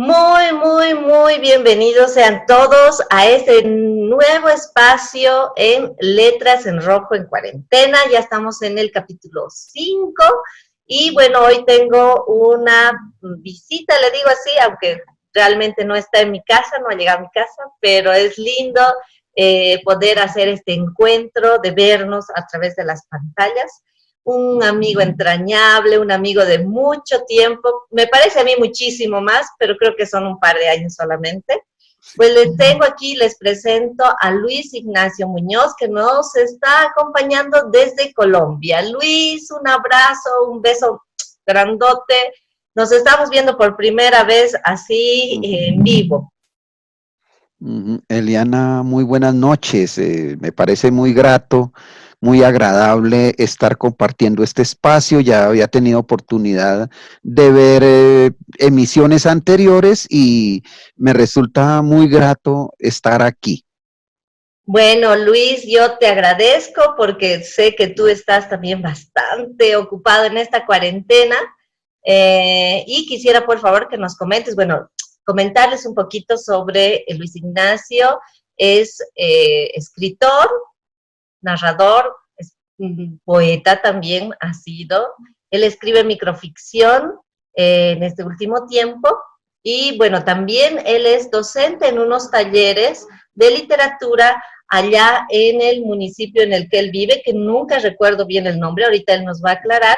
Muy bienvenidos sean todos a este nuevo espacio en Letras en Rojo en Cuarentena. Ya estamos en el capítulo 5 y bueno, hoy tengo una visita, le digo así, aunque realmente no está en mi casa, no ha llegado a mi casa, pero es lindo poder hacer este encuentro, de vernos a través de las pantallas. Un amigo entrañable, un amigo de mucho tiempo, me parece a mí muchísimo más, pero creo que son un par de años solamente. Pues les tengo aquí, les presento a Luis Ignacio Muñoz, que nos está acompañando desde Colombia. Luis, un abrazo, un beso grandote. Nos estamos viendo por primera vez así en vivo. Eliana, muy buenas noches. Me parece muy grato, muy agradable estar compartiendo este espacio. Ya había tenido oportunidad de ver emisiones anteriores y me resulta muy grato estar aquí. Bueno, Luis, yo te agradezco porque sé que tú estás también bastante ocupado en esta cuarentena y quisiera por favor que nos comentes, bueno, comentarles un poquito sobre Luis Ignacio. Es escritor, narrador, es poeta también ha sido. Él escribe microficción en este último tiempo y bueno, también él es docente en unos talleres de literatura allá en el municipio en el que él vive, que nunca recuerdo bien el nombre, ahorita él nos va a aclarar.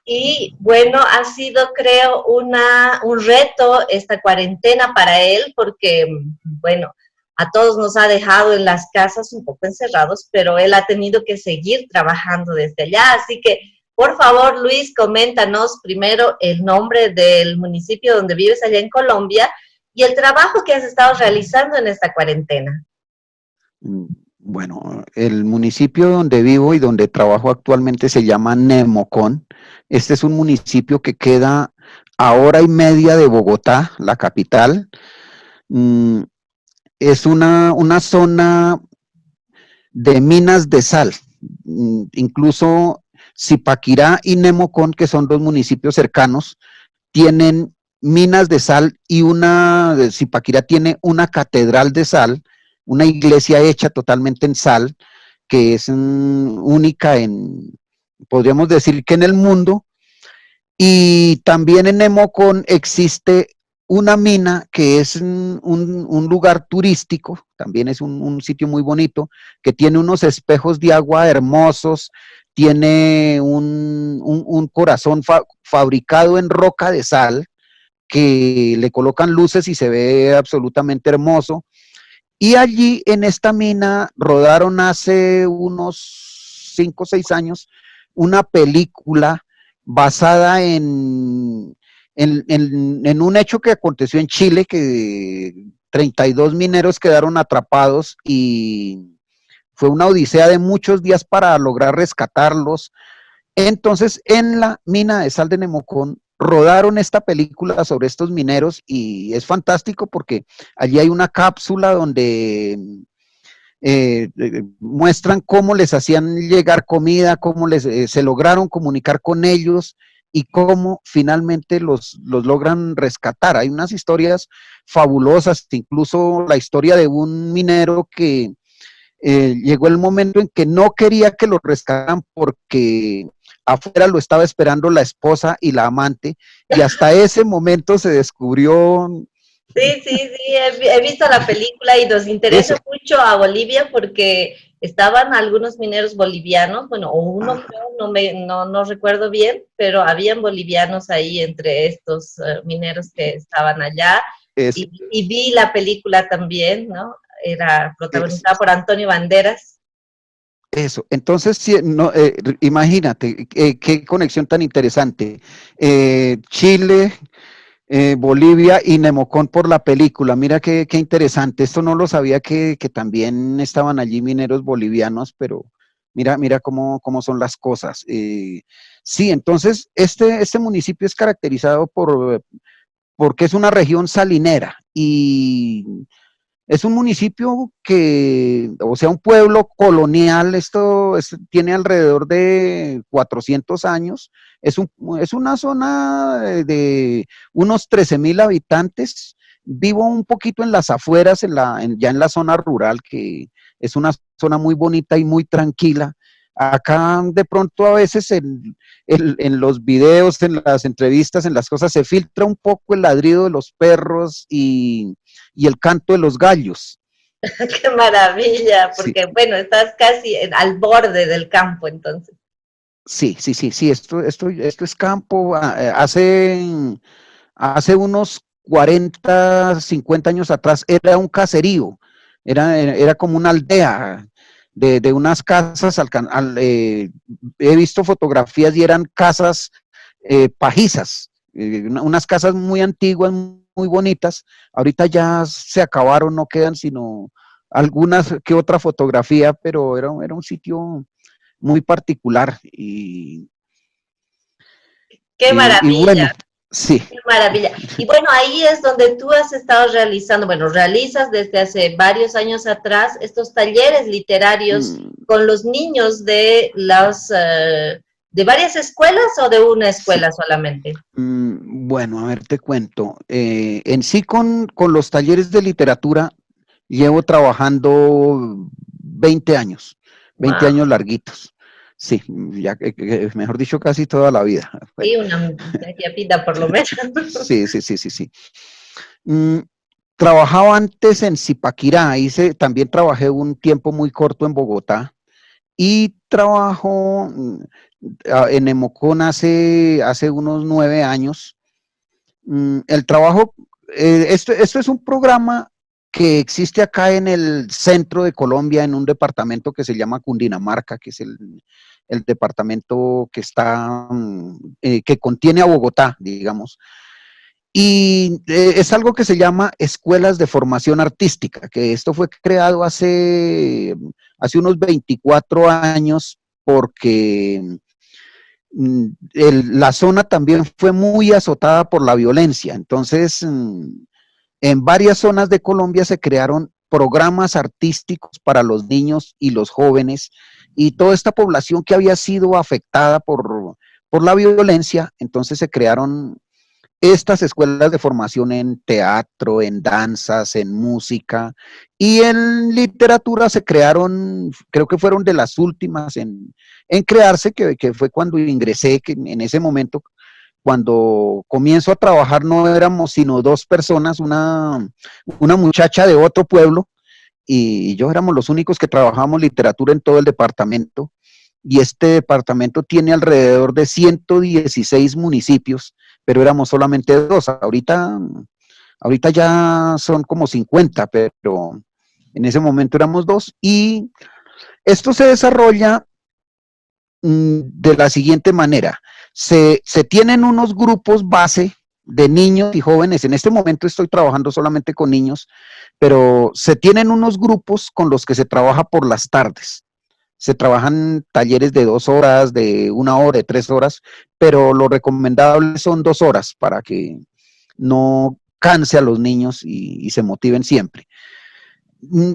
Y bueno, ha sido, creo, un reto esta cuarentena para él, porque, bueno, a todos nos ha dejado en las casas un poco encerrados, pero él ha tenido que seguir trabajando desde allá. Así que, por favor, Luis, coméntanos primero el nombre del municipio donde vives allá en Colombia y el trabajo que has estado realizando en esta cuarentena. Bueno, el municipio donde vivo y donde trabajo actualmente se llama Nemocón. Este es un municipio que queda a hora y media de Bogotá, la capital. Es una zona de minas de sal. Incluso Zipaquirá y Nemocón, que son dos municipios cercanos, tienen minas de sal y Zipaquirá tiene una catedral de sal, una iglesia hecha totalmente en sal, que es única podríamos decir que en el mundo. Y también en Nemocón existe una mina que es un lugar turístico, también es un sitio muy bonito, que tiene unos espejos de agua hermosos, tiene un corazón fabricado en roca de sal, que le colocan luces y se ve absolutamente hermoso. Y allí en esta mina rodaron hace unos 5 o 6 años una película basada en un hecho que aconteció en Chile, que 32 mineros quedaron atrapados y fue una odisea de muchos días para lograr rescatarlos. Entonces, en la mina de sal de Nemocón rodaron esta película sobre estos mineros y es fantástico porque allí hay una cápsula donde muestran cómo les hacían llegar comida, cómo se lograron comunicar con ellos y cómo finalmente los logran rescatar. Hay unas historias fabulosas, incluso la historia de un minero que llegó el momento en que no quería que lo rescataran porque afuera lo estaba esperando la esposa y la amante, y hasta ese momento se descubrió. Sí, he visto la película y nos interesa Eso. mucho a Bolivia porque estaban algunos mineros bolivianos, bueno, o uno creo, no recuerdo bien, pero habían bolivianos ahí entre estos mineros que estaban allá Eso, y vi la película también, ¿no? Era eso, protagonizada por Antonio Banderas. eso. Entonces, sí, no, imagínate qué conexión tan interesante. Chile, Bolivia y Nemocón por la película. Mira qué interesante. Esto no lo sabía que también estaban allí mineros bolivianos, pero mira cómo son las cosas. Sí, entonces este municipio es caracterizado porque es una región salinera y es un municipio o sea, un pueblo colonial. Tiene alrededor de 400 años. Es una zona de unos 13,000 habitantes Vivo un poquito en las afueras, ya en la zona rural, que es una zona muy bonita y muy tranquila. Acá de pronto a veces en los videos, en las entrevistas, en las cosas, se filtra un poco el ladrido de los perros y el canto de los gallos. Qué maravilla, Sí, porque bueno, estás casi al borde del campo entonces. sí, esto es campo. Hace unos 40, 50 años atrás era un caserío, era como una aldea de unas casas, he visto fotografías y eran casas pajizas, unas casas muy antiguas, muy bonitas. Ahorita ya se acabaron, no quedan sino algunas que otra fotografía, pero era un sitio muy particular Qué y maravilla. bueno, sí. Qué maravilla. Y bueno, ahí es donde tú has estado realizando, bueno, realizas desde hace varios años atrás estos talleres literarios Mm, con los niños de varias escuelas o de una sí. escuela solamente. Bueno, a ver, te cuento. En sí, con los talleres de literatura, llevo trabajando 20 años, 20 Wow. años larguitos. Sí, ya mejor dicho, casi toda la vida. Sí, una media vida por lo menos. Sí. Mm, Trabajaba antes en Zipaquirá, también trabajé un tiempo muy corto en Bogotá y trabajo en Nemocón hace unos 9 años. El trabajo, esto es un programa que existe acá en el centro de Colombia, en un departamento que se llama Cundinamarca, que es el departamento que que contiene a Bogotá, digamos. Y es algo que se llama escuelas de formación artística, que esto fue creado hace unos 24 años porque la zona también fue muy azotada por la violencia. Entonces, en varias zonas de Colombia se crearon programas artísticos para los niños y los jóvenes y toda esta población que había sido afectada por la violencia. Entonces se crearon estas escuelas de formación en teatro, en danzas, en música y en literatura se crearon, creo que fueron de las últimas en crearse, que fue cuando ingresé, que en ese momento, cuando comienzo a trabajar, no éramos sino dos personas, una muchacha de otro pueblo y yo éramos los únicos que trabajábamos literatura en todo el departamento. Y este departamento tiene alrededor de 116 municipios, pero éramos solamente dos. Ahorita ya son como 50, pero en ese momento éramos dos. Y esto se desarrolla de la siguiente manera. Se tienen unos grupos base de niños y jóvenes. En este momento estoy trabajando solamente con niños, pero se tienen unos grupos con los que se trabaja por las tardes. Se trabajan talleres de 2 horas, de 1 hora, de 3 horas, pero lo recomendable son 2 horas para que no canse a los niños y se motiven siempre.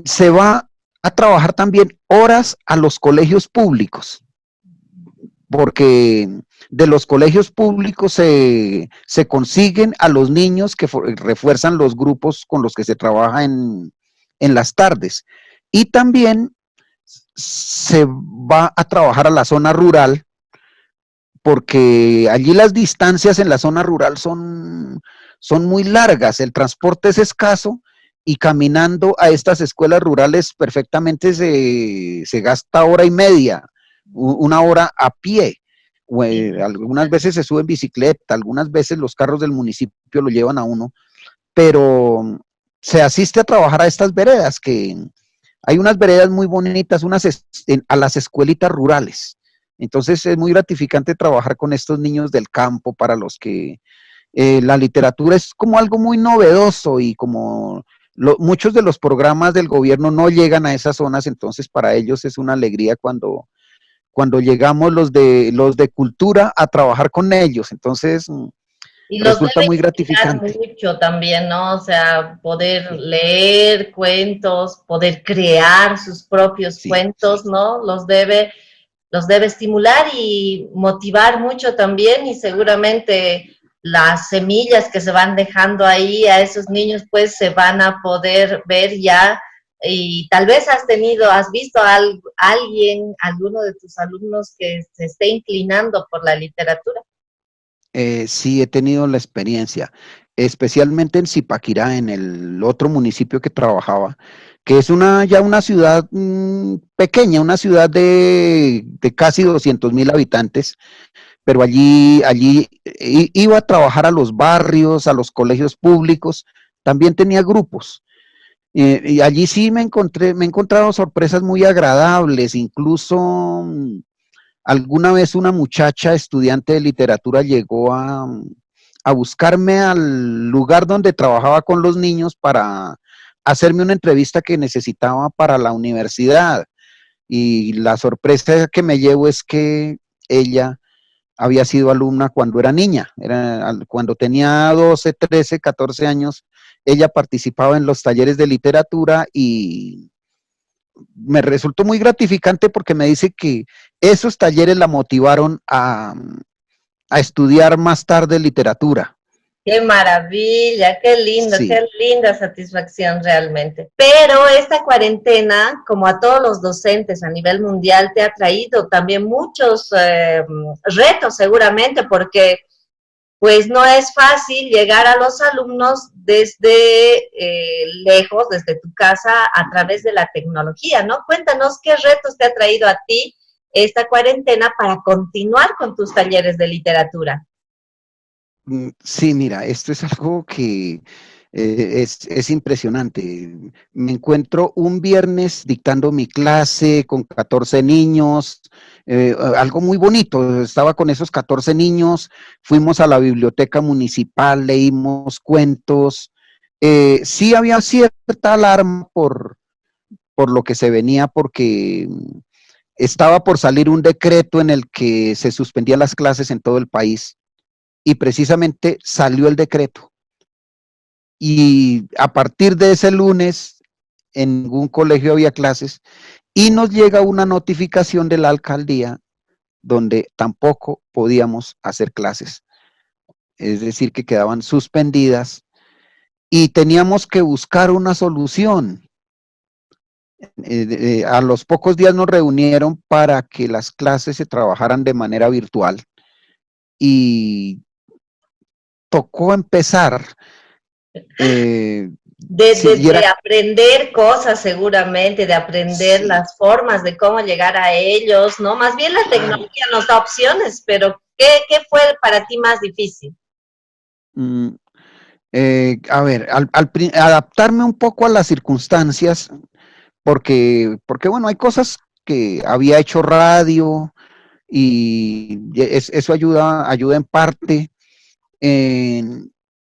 Se va a trabajar también horas a los colegios públicos, porque de los colegios públicos se consiguen a los niños que refuerzan los grupos con los que se trabaja en las tardes. Y también se va a trabajar a la zona rural, porque allí las distancias en la zona rural son muy largas, el transporte es escaso y caminando a estas escuelas rurales perfectamente se gasta hora y media, 1 hora a pie. Algunas veces se sube en bicicleta, algunas veces los carros del municipio lo llevan a uno, pero se asiste a trabajar a estas veredas, que hay unas veredas muy bonitas, a las escuelitas rurales. Entonces es muy gratificante trabajar con estos niños del campo para los que la literatura es como algo muy novedoso y como muchos de los programas del gobierno no llegan a esas zonas, entonces para ellos es una alegría cuando llegamos los de cultura a trabajar con ellos. Entonces Y los resulta debe muy inspirar gratificante. mucho también, ¿no? O sea, poder leer cuentos, poder crear sus propios Sí, cuentos, ¿no? Los debe estimular y motivar mucho también y seguramente las semillas que se van dejando ahí a esos niños, pues se van a poder ver ya. Y tal vez has visto a alguien, alguno de tus alumnos que se esté inclinando por la literatura. Sí, he tenido la experiencia, especialmente en Zipaquirá, en el otro municipio que trabajaba, que es ya una ciudad pequeña, una ciudad de casi 200.000 habitantes, pero allí iba a trabajar a los barrios, a los colegios públicos, también tenía grupos. Y allí sí me he encontrado sorpresas muy agradables, incluso alguna vez una muchacha estudiante de literatura llegó a buscarme al lugar donde trabajaba con los niños para hacerme una entrevista que necesitaba para la universidad. Y la sorpresa que me llevo es que ella había sido alumna cuando era niña, cuando tenía 12, 13, 14 años, ella participaba en los talleres de literatura y me resultó muy gratificante porque me dice que esos talleres la motivaron a estudiar más tarde literatura. Qué maravilla, Sí. qué linda satisfacción realmente. Pero esta cuarentena, como a todos los docentes a nivel mundial, te ha traído también muchos retos seguramente, porque pues no es fácil llegar a los alumnos desde lejos, desde tu casa, a través de la tecnología, ¿no? Cuéntanos qué retos te ha traído a ti esta cuarentena para continuar con tus talleres de literatura. Sí, mira, esto es algo que es impresionante. Me encuentro un viernes dictando mi clase con 14 niños, algo muy bonito. Estaba con esos 14 niños, fuimos a la biblioteca municipal, leímos cuentos. Sí había cierta alarma por lo que se venía, porque estaba por salir un decreto en el que se suspendían las clases en todo el país y precisamente salió el decreto. Y a partir de ese lunes, en ningún colegio había clases y nos llega una notificación de la alcaldía donde tampoco podíamos hacer clases. Es decir, que quedaban suspendidas y teníamos que buscar una solución. A los pocos días nos reunieron para que las clases se trabajaran de manera virtual y tocó empezar. Sí, y De era, aprender cosas seguramente, de aprender sí, las formas de cómo llegar a ellos, ¿no? Más bien la claro. tecnología nos da opciones, pero qué fue para ti más difícil? Mm, a ver, adaptarme un poco a las circunstancias, porque bueno, hay cosas que había hecho radio y eso ayuda en parte.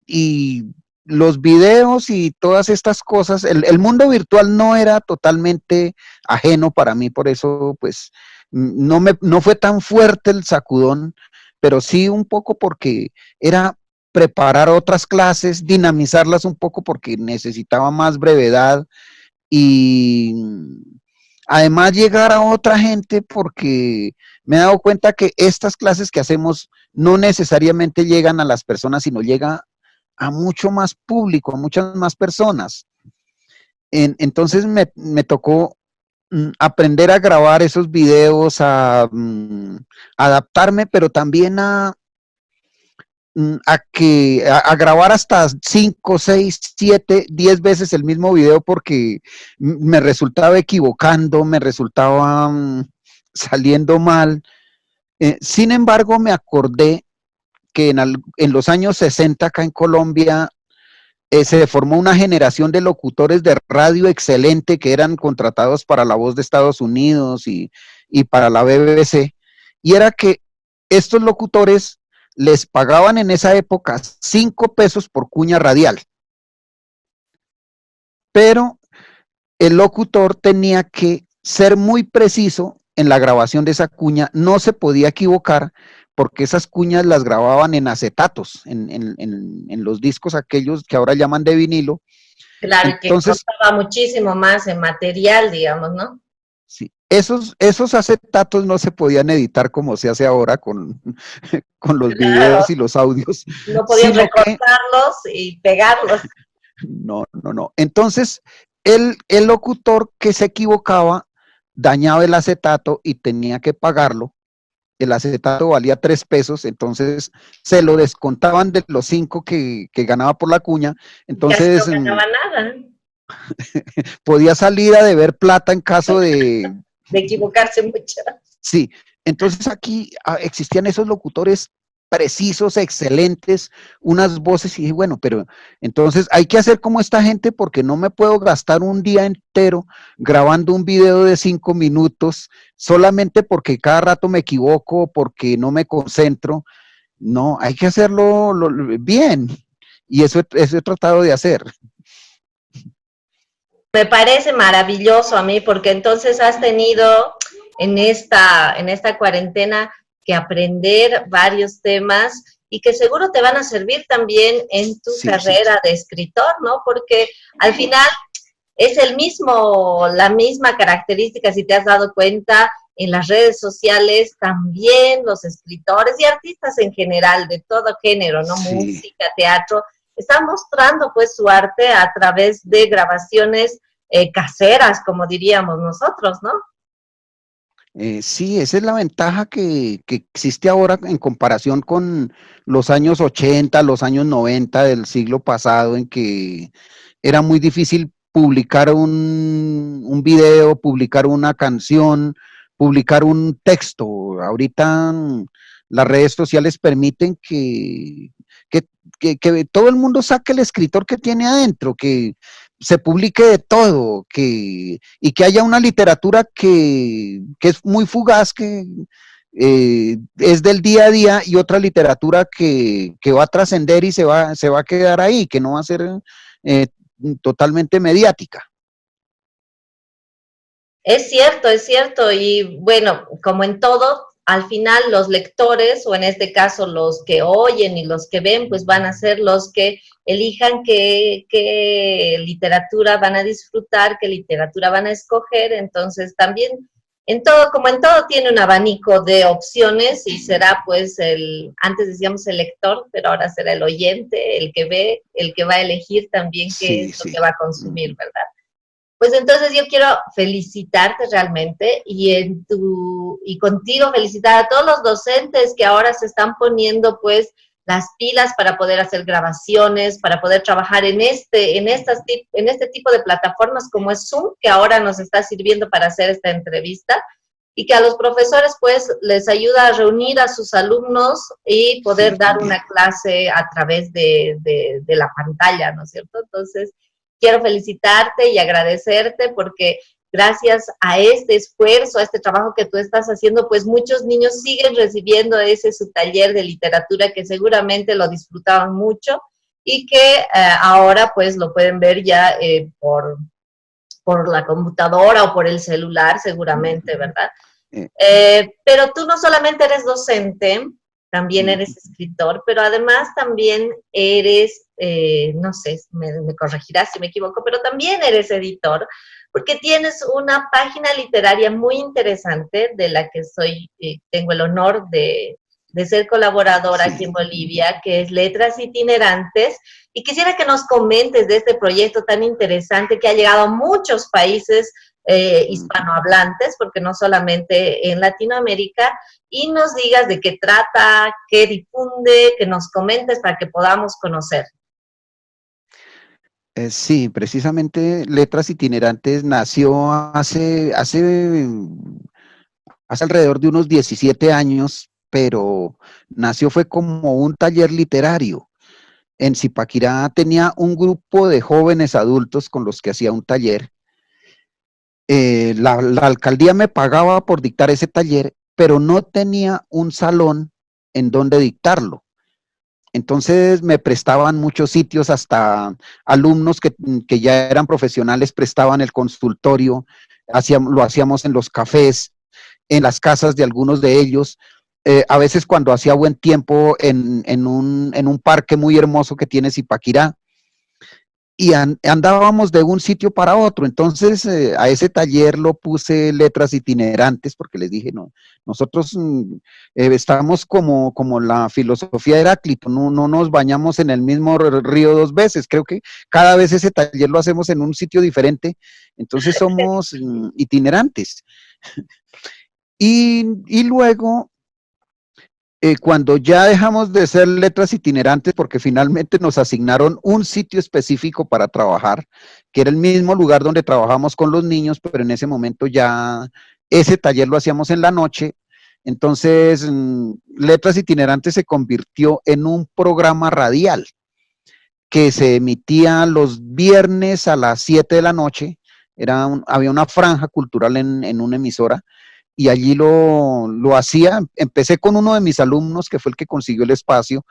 Y los videos y todas estas cosas, el mundo virtual no era totalmente ajeno para mí, por eso pues no fue tan fuerte el sacudón, pero sí un poco porque era preparar otras clases, dinamizarlas un poco porque necesitaba más brevedad y además llegar a otra gente porque me he dado cuenta que estas clases que hacemos no necesariamente llegan a las personas, sino llega a mucho más público, a muchas más personas. Entonces me tocó aprender a grabar esos videos, adaptarme, pero también a grabar hasta 5, 6, 7, 10 veces el mismo video porque me resultaba equivocando, me resultaba saliendo mal. Sin embargo, me acordé que en los años 60 acá en Colombia se formó una generación de locutores de radio excelente que eran contratados para La Voz de Estados Unidos y para la BBC. Y era que estos locutores les pagaban en esa época 5 pesos por cuña radial, pero el locutor tenía que ser muy preciso en la grabación de esa cuña, no se podía equivocar porque esas cuñas las grababan en acetatos, en los discos aquellos que ahora llaman de vinilo. Claro, y que Entonces, costaba muchísimo más en material, digamos, ¿no? sí, esos acetatos no se podían editar como se hace ahora con, con los Claro, videos y los audios, no podían sino que recortarlos y pegarlos. no, no, no. Entonces, el locutor que se equivocaba dañaba el acetato y tenía que pagarlo. El acetato valía 3 pesos, entonces se lo descontaban de los 5 que ganaba por la cuña. Casi no Entonces, ganaba nada podía salir a deber plata en caso de. de equivocarse mucho. Sí, entonces aquí existían esos locutores precisos, excelentes, unas voces y dije, bueno, pero entonces hay que hacer como esta gente porque no me puedo gastar un día entero grabando un video de 5 minutos solamente porque cada rato me equivoco, porque no me concentro. No, hay que hacerlo bien y eso he tratado de hacer. Me parece maravilloso a mí porque entonces has tenido en esta cuarentena que aprender varios temas y que seguro te van a servir también en tu Sí, sí, carrera de escritor, ¿no? Porque al final es la misma característica, si te has dado cuenta, en las redes sociales también los escritores y artistas en general, de todo género, ¿no? sí. Música, teatro, están mostrando pues su arte a través de grabaciones caseras, como diríamos nosotros, ¿no? Sí, esa es la ventaja que existe ahora en comparación con los años 80, los años 90 del siglo pasado, en que era muy difícil publicar un video, publicar una canción, publicar un texto. Ahorita las redes sociales permiten que, que todo el mundo saque el escritor que tiene adentro, que se publique de todo, y que haya una literatura que es muy fugaz, que es del día a día, y otra literatura que va a trascender y se va a quedar ahí, que no va a ser eh, totalmente mediática. Es cierto, y bueno, como en todo, al final los lectores, o en este caso los que oyen y los que ven, pues van a ser los que elijan qué literatura van a disfrutar, qué literatura van a escoger, entonces también en todo, como en todo, tiene un abanico de opciones y será pues antes decíamos el lector, pero ahora será el oyente, el que ve, el que va a elegir también qué es Sí, lo sí. que va a consumir, ¿verdad? Pues entonces yo quiero felicitarte realmente y contigo felicitar a todos los docentes que ahora se están poniendo pues las pilas para poder hacer grabaciones, para poder trabajar en este tipo de plataformas como es Zoom, que ahora nos está sirviendo para hacer esta entrevista, y que a los profesores pues les ayuda a reunir a sus alumnos y poder Sí, dar también. una clase a través de la pantalla, ¿no es cierto? Entonces, quiero felicitarte y agradecerte porque gracias a este esfuerzo, a este trabajo que tú estás haciendo, pues muchos niños siguen recibiendo ese su taller de literatura que seguramente lo disfrutaban mucho y que ahora pues lo pueden ver ya por la computadora o por el celular seguramente, ¿verdad? Eh, Pero tú no solamente eres docente, también eres escritor, pero además también eres, no sé, me corregirás si me equivoco, pero también eres editor, porque tienes una página literaria muy interesante de la que tengo el honor de ser colaboradora aquí en sí. Bolivia, que es Letras Itinerantes, y quisiera que nos comentes de este proyecto tan interesante que ha llegado a muchos países hispanohablantes, porque no solamente en Latinoamérica, y nos digas de qué trata, qué difunde, que nos comentes para que podamos conocer. Sí, precisamente Letras Itinerantes nació hace alrededor de unos 17 años, pero nació fue como un taller literario. En Zipaquirá tenía un grupo de jóvenes adultos con los que hacía un taller. La alcaldía me pagaba por dictar ese taller, pero no tenía un salón en donde dictarlo. Entonces me prestaban muchos sitios, hasta alumnos que ya eran profesionales prestaban el consultorio, lo hacíamos en los cafés, en las casas de algunos de ellos, a veces cuando hacía buen tiempo en un parque muy hermoso que tiene Zipaquirá. andábamos de un sitio para otro. Entonces, a ese taller lo puse letras itinerantes, porque les dije, no, nosotros estamos como la filosofía de Heráclito, no nos bañamos en el mismo río dos veces. Creo que cada vez ese taller lo hacemos en un sitio diferente, entonces somos itinerantes. Y luego, cuando ya dejamos de ser letras itinerantes, porque finalmente nos asignaron un sitio específico para trabajar, que era el mismo lugar donde trabajamos con los niños, pero en ese momento ya ese taller lo hacíamos en la noche. Entonces, Letras Itinerantes se convirtió en un programa radial que se emitía los viernes a las 7 de la noche. Había una franja cultural en una emisora, y allí lo hacía. Empecé con uno de mis alumnos, que fue el que consiguió el espacio,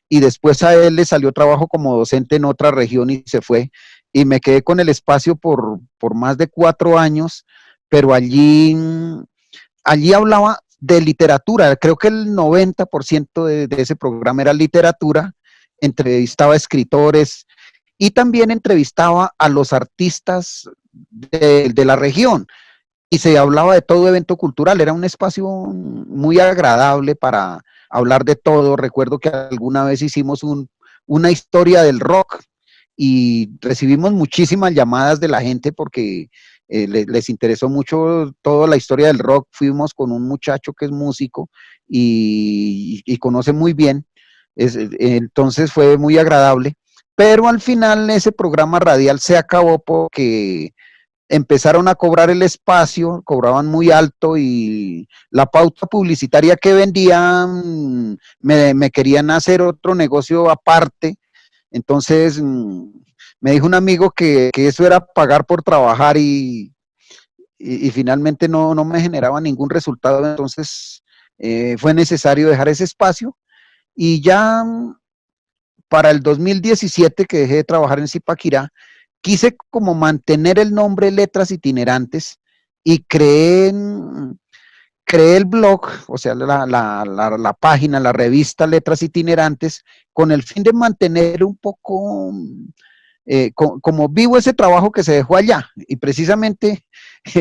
y después a él le salió trabajo como docente en otra región y se fue, y me quedé con el espacio por más de 4 años, pero allí hablaba de literatura. Creo que el 90% de ese programa era literatura. Entrevistaba a escritores y también entrevistaba a los artistas de la región, y se hablaba de todo evento cultural. Era un espacio muy agradable para hablar de todo. Recuerdo que alguna vez hicimos una historia del rock y recibimos muchísimas llamadas de la gente porque les interesó mucho toda la historia del rock. Fuimos con un muchacho que es músico y conoce muy bien, entonces fue muy agradable, pero al final ese programa radial se acabó porque empezaron a cobrar el espacio, cobraban muy alto, y la pauta publicitaria que vendían, me querían hacer otro negocio aparte. Entonces me dijo un amigo que eso era pagar por trabajar, y finalmente no me generaba ningún resultado. Entonces fue necesario dejar ese espacio, y ya para el 2017, que dejé de trabajar en Zipaquirá, quise como mantener el nombre Letras Itinerantes, y creé el blog, o sea, la página, la revista Letras Itinerantes, con el fin de mantener un poco como vivo ese trabajo que se dejó allá. Y precisamente,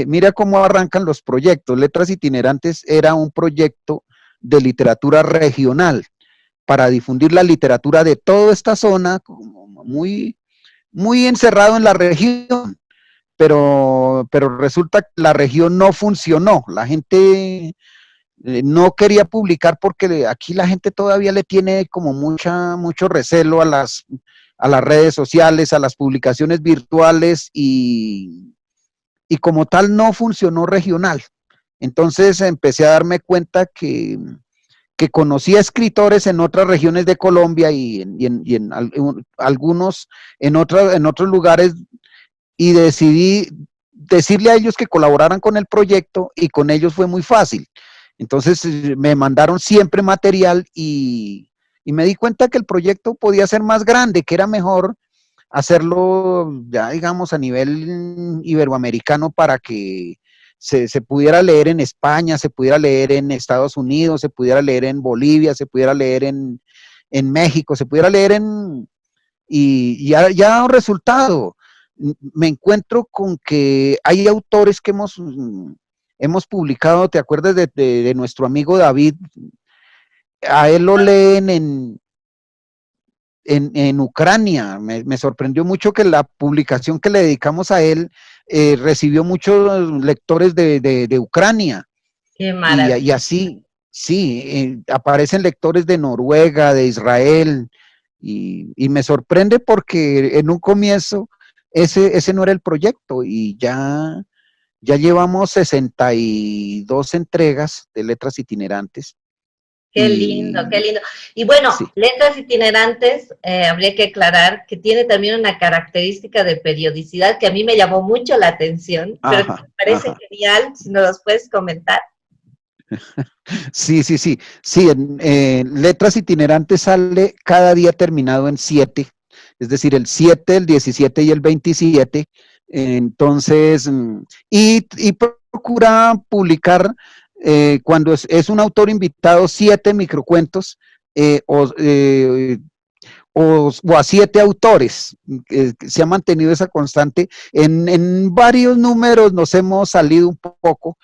mira cómo arrancan los proyectos. Letras Itinerantes era un proyecto de literatura regional para difundir la literatura de toda esta zona, como muy encerrado en la región, pero resulta que la región no funcionó. La gente no quería publicar porque aquí la gente todavía le tiene como mucho recelo a las redes sociales, a las publicaciones virtuales, y como tal no funcionó regional. Entonces empecé a darme cuenta que conocía escritores en otras regiones de Colombia, y en algunos en otros lugares, y decidí decirle a ellos que colaboraran con el proyecto, y con ellos fue muy fácil. Entonces me mandaron siempre material, y me di cuenta que el proyecto podía ser más grande, que era mejor hacerlo ya digamos a nivel iberoamericano, para que se pudiera leer en España, se pudiera leer en Estados Unidos, se pudiera leer en Bolivia, se pudiera leer en México, se pudiera leer y ya ha dado resultado. Me encuentro con que hay autores que hemos publicado. ¿Te acuerdas de nuestro amigo David? A él lo leen en Ucrania. Me sorprendió mucho que la publicación que le dedicamos a él recibió muchos lectores de Ucrania. Qué Y maravilla. así, sí, aparecen lectores de Noruega, de Israel, y me sorprende porque en un comienzo ese no era el proyecto, y ya llevamos 62 entregas de Letras Itinerantes. Qué lindo, qué Y lindo. Y bueno, sí, Letras Itinerantes, habría que aclarar que tiene también una característica de periodicidad que a mí me llamó mucho la atención, pero que ajá, me parece ajá. genial, si nos los puedes comentar. Sí, sí, sí. Sí, Letras Itinerantes sale cada día terminado en 7, es decir, el 7, el 17 y el 27. Entonces, y procura publicar, cuando es un autor invitado, 7 microcuentos, o a 7 autores. Se ha mantenido esa constante. En varios números nos hemos salido un poco,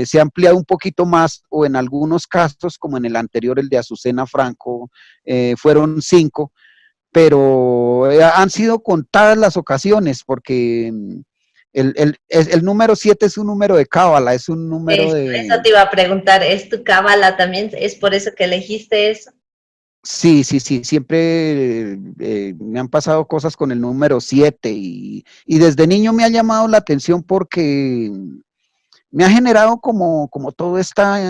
se ha ampliado un poquito más, o en algunos casos, como en el anterior, el de Azucena Franco, fueron 5, pero han sido contadas las ocasiones, porque el número 7 es un número de cábala, es un número Eso de... te iba a preguntar, ¿es tu cábala también? ¿Es por eso que elegiste eso? Sí, sí, sí, siempre me han pasado cosas con el número 7 y desde niño me ha llamado la atención porque me ha generado como toda esta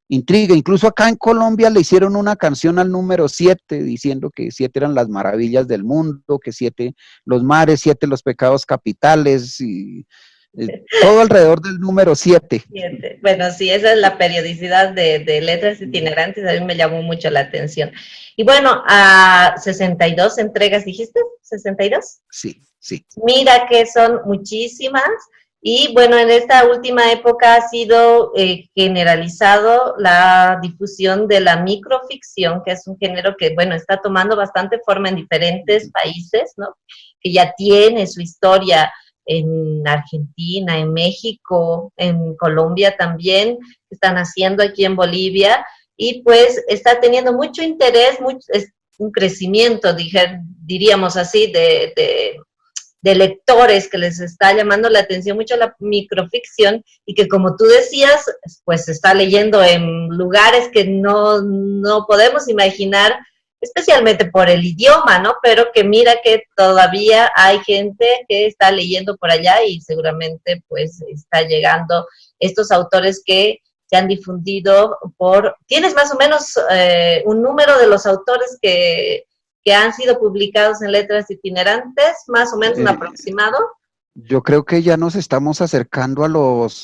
intriga. Incluso acá en Colombia le hicieron una canción al número 7 diciendo que 7 eran las maravillas del mundo, que 7 los mares, 7 los pecados capitales y todo alrededor del número 7. Siete. Bueno, sí, esa es la periodicidad de letras itinerantes, a mí me llamó mucho la atención. Y bueno, a 62 entregas, ¿dijiste? ¿62? Sí, sí. Mira que son muchísimas. Y bueno, en esta última época ha sido generalizado la difusión de la microficción, que es un género que, bueno, está tomando bastante forma en diferentes países, ¿no? Que ya tiene su historia en Argentina, en México, en Colombia también, están haciendo aquí en Bolivia, y pues está teniendo mucho interés, es un crecimiento, diríamos así, de lectores que les está llamando la atención mucho la microficción y que como tú decías, pues se está leyendo en lugares que no podemos imaginar, especialmente por el idioma, ¿no? Pero que mira que todavía hay gente que está leyendo por allá y seguramente pues está llegando estos autores que se han difundido por... ¿Tienes más o menos un número de los autores que han sido publicados en letras itinerantes, más o menos un Eh, aproximado? yo creo que ya nos estamos acercando a los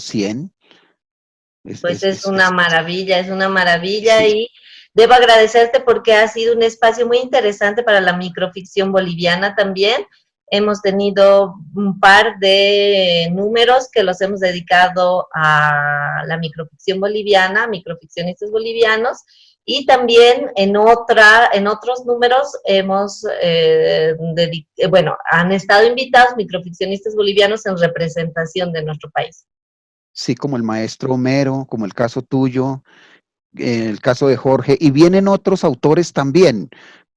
100. Pues es una maravilla Sí, y debo agradecerte porque ha sido un espacio muy interesante para la microficción boliviana también. Hemos tenido un par de números que los hemos dedicado a la microficción boliviana, microficcionistas bolivianos, y también en otros números bueno, han estado invitados microficcionistas bolivianos en representación de nuestro país. sí, como el maestro Homero, como el caso tuyo, el caso de Jorge, y vienen otros autores también,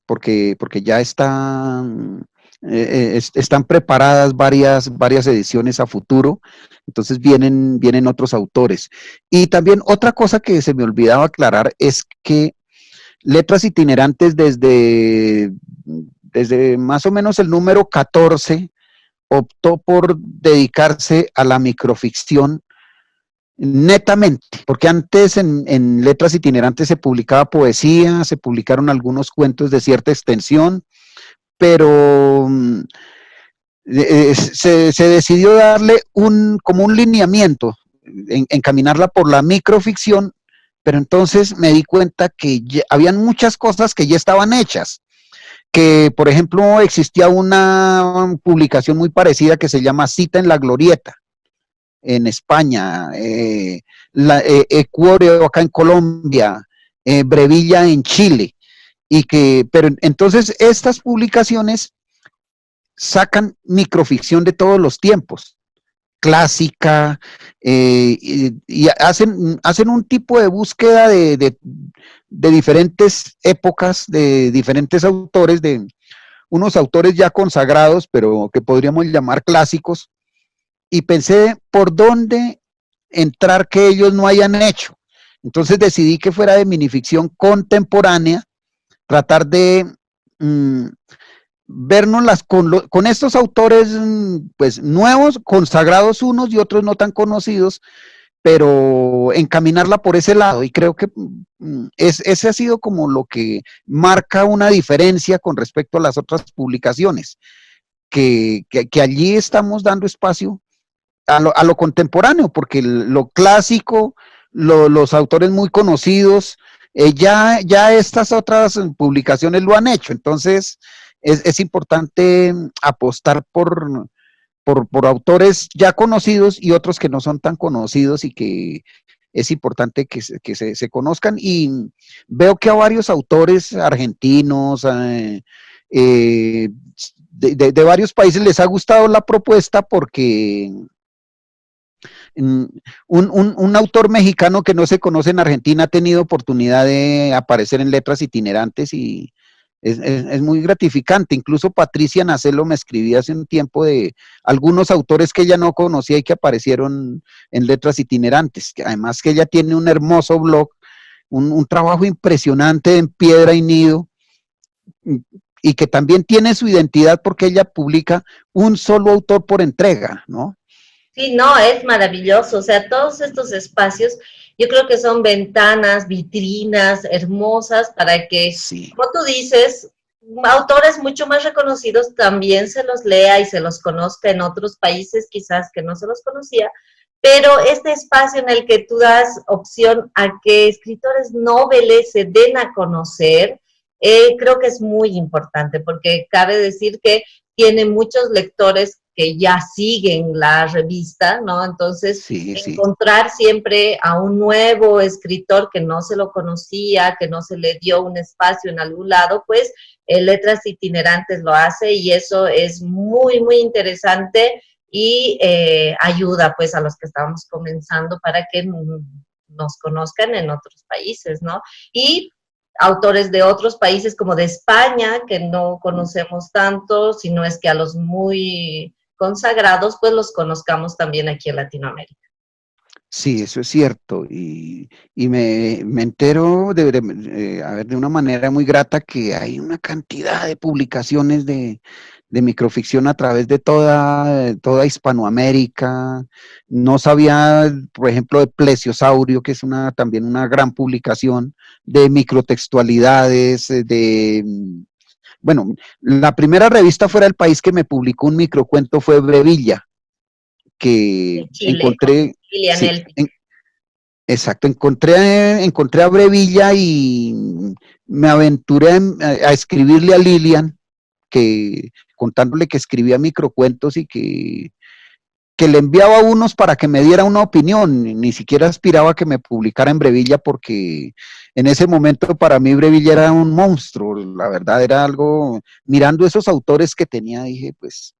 porque ya están preparadas varias ediciones a futuro, entonces vienen otros autores. Y también otra cosa que se me olvidaba aclarar es que Letras Itinerantes desde más o menos el número 14 optó por dedicarse a la microficción netamente, porque antes en Letras Itinerantes se publicaba poesía, se publicaron algunos cuentos de cierta extensión, pero se decidió darle como un lineamiento, encaminarla por la microficción, pero entonces me di cuenta que habían muchas cosas que ya estaban hechas, que por ejemplo existía una publicación muy parecida que se llama Cita en la Glorieta en España, Ecuador acá en Colombia, Brevilla en Chile, pero entonces estas publicaciones sacan microficción de todos los tiempos, clásica, y hacen un tipo de búsqueda de diferentes épocas, de diferentes autores, de unos autores ya consagrados, pero que podríamos llamar clásicos, y pensé por dónde entrar que ellos no hayan hecho. Entonces decidí que fuera de minificción contemporánea, tratar de vernoslas con estos autores pues nuevos, consagrados unos y otros no tan conocidos, pero encaminarla por ese lado. Y creo que ese ha sido como lo que marca una diferencia con respecto a las otras publicaciones, que allí estamos dando espacio a lo contemporáneo, porque lo clásico, los autores muy conocidos, ya estas otras publicaciones lo han hecho. Entonces, es importante apostar por autores ya conocidos y otros que no son tan conocidos y que es importante que se conozcan, y veo que a varios autores argentinos, de varios países les ha gustado la propuesta porque un autor mexicano que no se conoce en Argentina ha tenido oportunidad de aparecer en Letras Itinerantes y es muy gratificante. Incluso Patricia Nacelo me escribía hace un tiempo de algunos autores que ella no conocía y que aparecieron en Letras Itinerantes, que además que ella tiene un hermoso blog, un trabajo impresionante en Piedra y Nido, y que también tiene su identidad porque ella publica un solo autor por entrega, ¿no? Sí, no, es maravilloso. O sea, todos estos espacios, yo creo que son ventanas, vitrinas hermosas para que, Sí. como tú dices, autores mucho más reconocidos también se los lea y se los conozca en otros países, quizás que no se los conocía, pero este espacio en el que tú das opción a que escritores noveles se den a conocer, creo que es muy importante, porque cabe decir que tiene muchos lectores que ya siguen la revista, ¿no? Entonces, Sí, sí. encontrar siempre a un nuevo escritor que no se lo conocía, que no se le dio un espacio en algún lado, pues Letras Itinerantes lo hace y eso es muy, muy interesante y ayuda pues a los que estamos comenzando para que nos conozcan en otros países, ¿no? Y autores de otros países como de España, que no conocemos tanto, sino es que a los muy consagrados, pues los conozcamos también aquí en Latinoamérica. Sí, eso es cierto. Y me entero a ver, de una manera muy grata que hay una cantidad de publicaciones de microficción a través de toda Hispanoamérica. No sabía, por ejemplo, de Plesiosaurio, que es también una gran publicación de microtextualidades, bueno, la primera revista fuera del país que me publicó un microcuento fue Brevilla, que En Chile, con encontré, Lilian sí, Elfi. exacto, encontré a Brevilla y me aventuré a escribirle a Lilian, contándole que escribía microcuentos y que le enviaba unos para que me diera una opinión, ni siquiera aspiraba a que me publicara en Brevilla porque en ese momento para mí Brevilla era un monstruo, la verdad era algo, mirando esos autores que tenía, dije, pues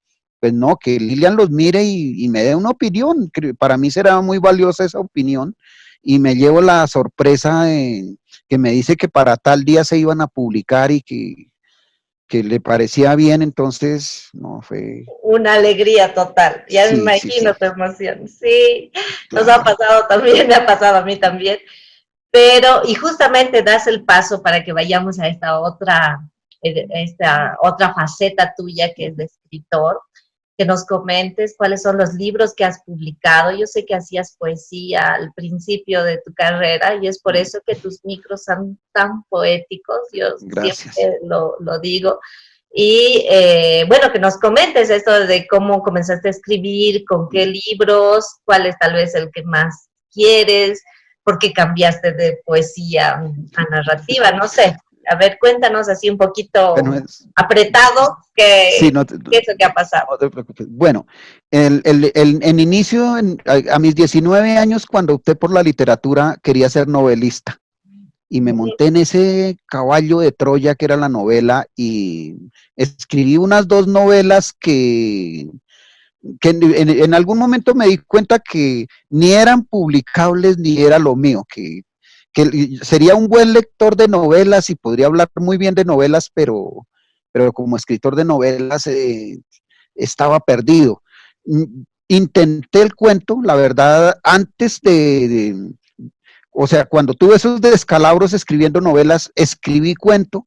no, que Lilian los mire y me dé una opinión, que para mí será muy valiosa esa opinión, y me llevo la sorpresa de que me dice que para tal día se iban a publicar y que le parecía bien, entonces, no, fue, Una alegría total, ya me sí, sí, imagino sí, tu emoción. Sí, nos ha claro. pasado también, me ha pasado a mí también. Pero, y justamente das el paso para que vayamos a esta otra faceta tuya que es de escritor, que nos comentes cuáles son los libros que has publicado. Yo sé que hacías poesía al principio de tu carrera y es por eso que tus micros son tan poéticos, yo Gracias. siempre lo digo. Y bueno, que nos comentes esto de cómo comenzaste a escribir, con qué libros, cuál es tal vez el que más quieres, por qué cambiaste de poesía a narrativa, no sé. A ver, cuéntanos así un Bueno, poquito apretado qué, sí, qué es lo que ha pasado. no te preocupes. Bueno, en inicio, a mis 19 años, cuando opté por la literatura, quería ser novelista. Y me monté en ese caballo de Troya que era la novela y escribí unas 2 novelas que en algún momento me di cuenta que ni eran publicables ni era lo mío, que sería un buen lector de novelas y podría hablar muy bien de novelas, pero como escritor de novelas estaba perdido. Intenté el cuento, la verdad, antes o sea, cuando tuve esos descalabros escribiendo novelas, escribí cuento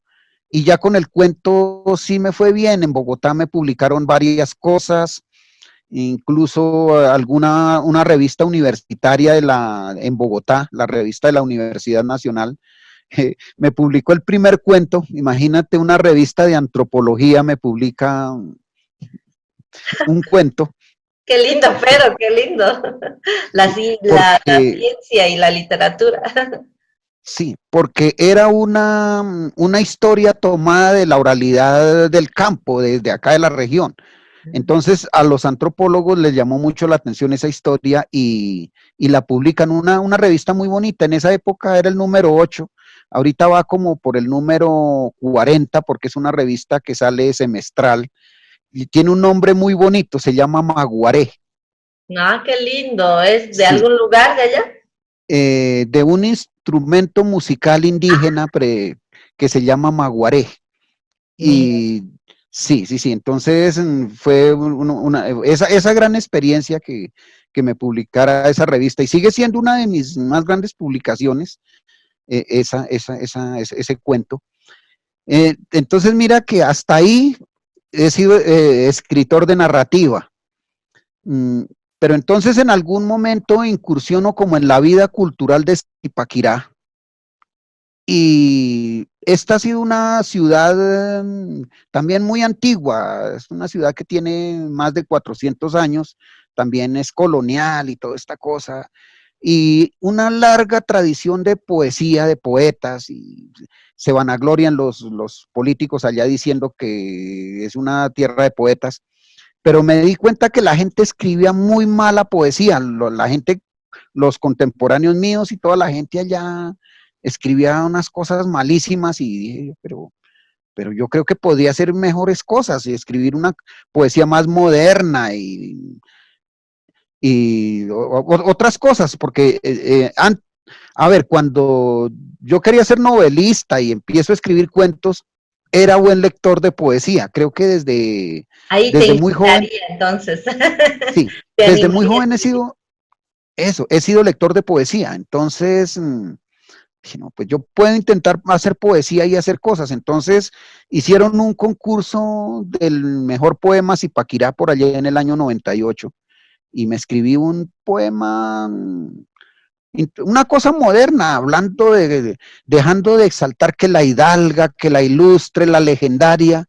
y ya con el cuento sí me fue bien. En Bogotá me publicaron varias cosas, incluso una revista universitaria en Bogotá, la revista de la Universidad Nacional, me publicó el primer cuento. Imagínate, una revista de antropología me publica un cuento. Qué lindo, pero qué lindo. La Porque ciencia y la literatura. Sí, porque era una historia tomada de la oralidad del campo, desde acá de la región. Entonces a los antropólogos les llamó mucho la atención esa historia y la publican una revista muy bonita. En esa época era el número 8, ahorita va como por el número 40 porque es una revista que sale semestral y tiene un nombre muy bonito, se llama Maguaré. Ah, qué lindo. ¿Es de Sí, algún lugar de allá? de un instrumento musical indígena que se llama Maguaré. Mira. Y sí, sí, sí, entonces fue esa gran experiencia que me publicara esa revista y sigue siendo una de mis más grandes publicaciones, ese cuento. Entonces mira que hasta ahí he sido escritor de narrativa. Mm, pero entonces en algún momento incursiono como en la vida cultural de Zipaquirá. Y esta ha sido una ciudad también muy antigua, es una ciudad que tiene más de 400 años, también es colonial y toda esta cosa, y una larga tradición de poesía, de poetas, y se vanaglorian los políticos allá diciendo que es una tierra de poetas, pero me di cuenta que la gente escribía muy mala poesía, la gente, los contemporáneos míos y toda la gente allá escribía unas cosas malísimas y dije, pero yo creo que podía hacer mejores cosas y escribir una poesía más moderna y otras cosas, porque a ver, cuando yo quería ser novelista y empiezo a escribir cuentos, era buen lector de poesía, creo que Ahí te desde muy joven. inspiraría entonces. Sí, Te desde muy animaría a joven escribir. he sido lector de poesía, entonces dije, no, pues yo puedo intentar hacer poesía y hacer cosas. Entonces hicieron un concurso del mejor poema Zipaquirá por allá en el año 98 y me escribí un poema, una cosa moderna, hablando dejando de exaltar que la hidalga, que la ilustre, la legendaria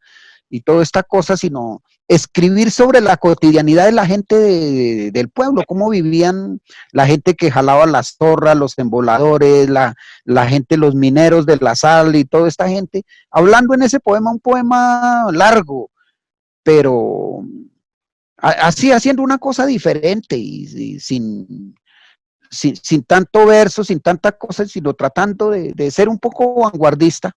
y toda esta cosa, sino escribir sobre la cotidianidad de la gente del pueblo, cómo vivían la gente que jalaba las zorras, los emboladores, la gente, los mineros de la sal y toda esta gente, hablando en ese poema, un poema largo, pero así haciendo una cosa diferente y sin tanto verso, sin tanta cosa, sino tratando de ser un poco vanguardista.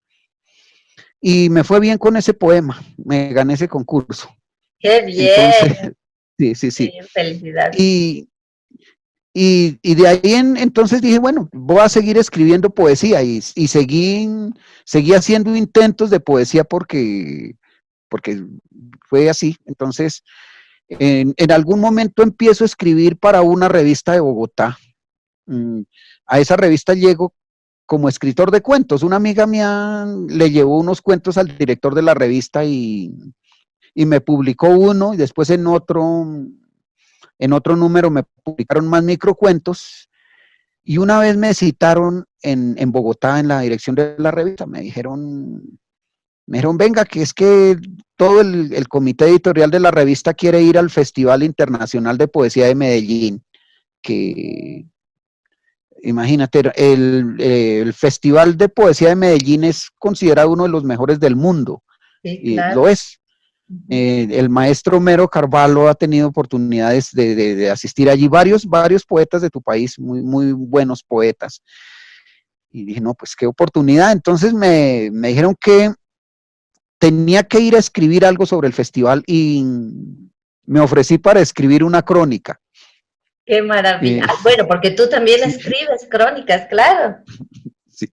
Y me fue bien con ese poema, me gané ese concurso. Qué Entonces, bien, sí, sí, qué sí. bien, felicidades. Y, y de ahí entonces dije, bueno, voy a seguir escribiendo poesía y seguí haciendo intentos de poesía porque fue así. Entonces, en algún momento empiezo a escribir para una revista de Bogotá. Mm, A esa revista llego como escritor de cuentos. Una amiga mía le llevó unos cuentos al director de la revista y me publicó uno y después en otro número me publicaron más microcuentos y una vez me citaron en Bogotá en la dirección de la revista, me dijeron, venga, que es que todo el comité editorial de la revista quiere ir al Festival Internacional de Poesía de Medellín, que imagínate, el Festival de Poesía de Medellín es considerado uno de los mejores del mundo, Sí, y claro. lo es. Ujú. El maestro Mero Carvalho ha tenido oportunidades de asistir allí, varios poetas de tu país, muy, muy buenos poetas. Y dije, no, pues qué oportunidad. Entonces me dijeron que tenía que ir a escribir algo sobre el festival y me ofrecí para escribir una crónica. Qué maravilla. Eh, Ah, bueno, porque tú también sí, escribes crónicas, claro. sí.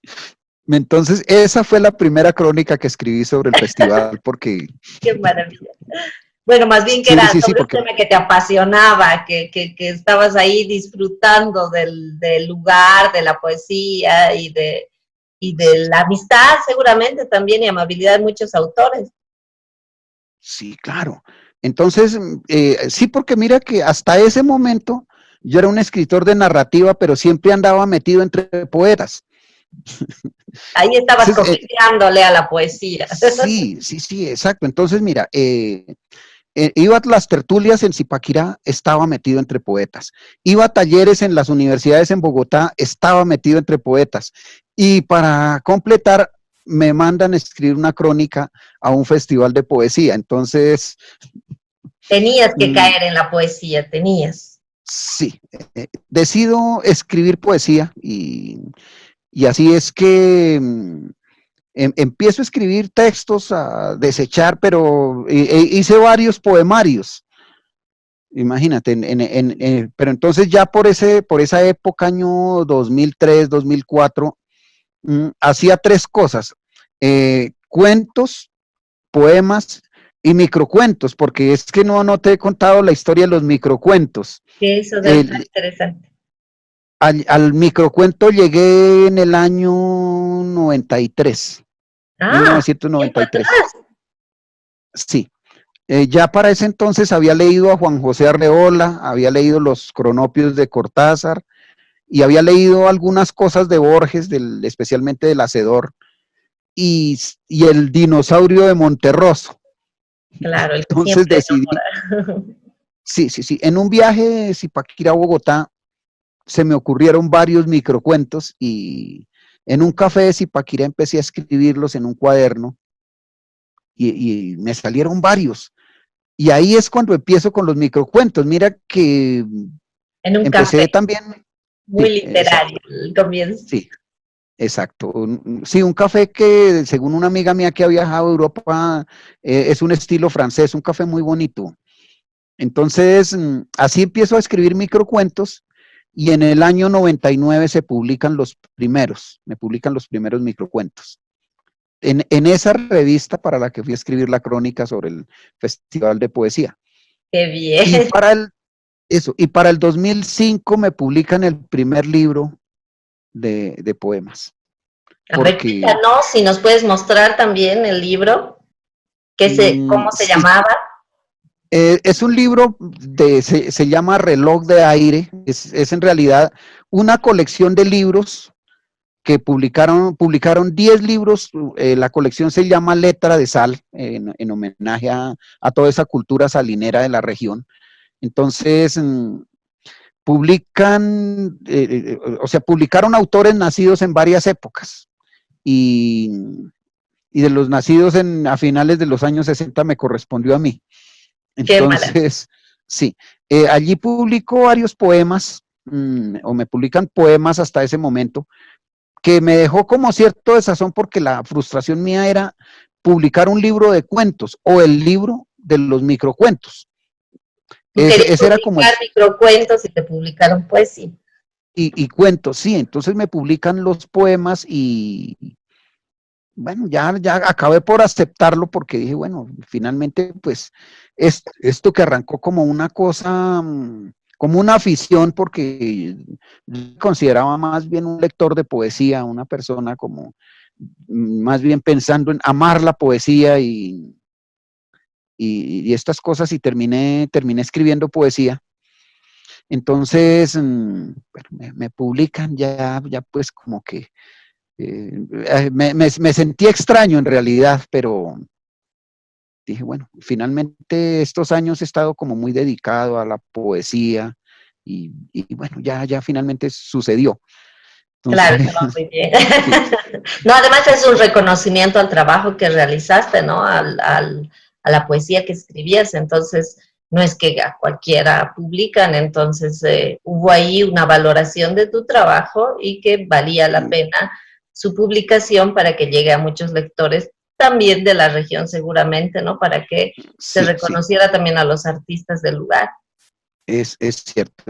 Entonces, esa fue la primera crónica que escribí sobre el festival, porque Qué maravilla. Bueno, más bien que sí, era sí, sí, sobre un porque tema que te apasionaba, que estabas ahí disfrutando del lugar, de la poesía y de la amistad seguramente también y amabilidad de muchos autores. sí, claro. Entonces, sí, porque mira que hasta ese momento yo era un escritor de narrativa, pero siempre andaba metido entre poetas. Ahí estabas Entonces, coqueteándole a la poesía. sí, sí, sí, exacto. Entonces, mira, iba a las tertulias en Zipaquirá, estaba metido entre poetas. Iba a talleres en las universidades en Bogotá, estaba metido entre poetas. Y para completar, me mandan a escribir una crónica a un festival de poesía. Entonces, Tenías que Mm, caer en la poesía, tenías. sí, decido escribir poesía y así es que empiezo a escribir textos, a desechar, pero hice varios poemarios. Imagínate, pero entonces ya por esa época, año 2003, 2004, hacía tres cosas: cuentos, poemas y microcuentos, porque es que no te he contado la historia de los microcuentos. Que eso debe estar El- interesante. al microcuento llegué en el año 93, Ah, tiempo 1993. atrás. Sí. Ya para ese entonces había leído a Juan José Arreola, había leído los cronopios de Cortázar y había leído algunas cosas de Borges, especialmente del Hacedor y el dinosaurio de Monterroso. Claro, el que Entonces siempre decidí, enamora. sí, en un viaje de Zipaquirá a Bogotá se me ocurrieron varios microcuentos y en un café de Zipaquirá empecé a escribirlos en un cuaderno y me salieron varios. Y ahí es cuando empiezo con los microcuentos. Mira que En un empecé café, también, muy sí, literario exacto, el comienzo. sí, exacto. Sí, un café que según una amiga mía que ha viajado a Europa, es un estilo francés, un café muy bonito. Entonces, así empiezo a escribir microcuentos y en el año 99 me publican los primeros microcuentos. En esa revista para la que fui a escribir la crónica sobre el Festival de Poesía. Qué Y bien. para el 2005 me publican el primer libro de poemas, A ver, porque cuéntanos si nos puedes mostrar también el libro, cómo se sí, llamaba. es un libro, se llama Reloj de Aire, es en realidad una colección de libros que publicaron 10 libros, la colección se llama Letra de Sal, en homenaje a toda esa cultura salinera de la región. Entonces, publicaron autores nacidos en varias épocas y, y de los nacidos a finales de los años 60 me correspondió a mí. Qué maravilla. Entonces, sí, allí publico varios poemas, o me publican poemas hasta ese momento, que me dejó como cierto desazón porque la frustración mía era publicar un libro de cuentos o el libro de los microcuentos. Tú querías Ese era como publicar microcuentos y te publicaron poesía. y cuentos, sí, entonces me publican los poemas y bueno, ya acabé por aceptarlo porque dije, bueno, finalmente, pues, esto que arrancó como una cosa, como una afición, porque yo me consideraba más bien un lector de poesía, una persona como más bien pensando en amar la poesía y estas cosas y terminé escribiendo poesía. Entonces, bueno, me publican ya pues como que me sentí extraño en realidad, pero dije, bueno, finalmente estos años he estado como muy dedicado a la poesía y bueno, ya finalmente sucedió. Claro, Entonces, estaba muy bien. sí, No, además es un reconocimiento al trabajo que realizaste, ¿no? A la poesía que escribías. Entonces, no es que a cualquiera publican, entonces hubo ahí una valoración de tu trabajo y que valía la pena su publicación para que llegue a muchos lectores también de la región seguramente, ¿no? Para que se sí, reconociera también a los artistas del lugar. es cierto.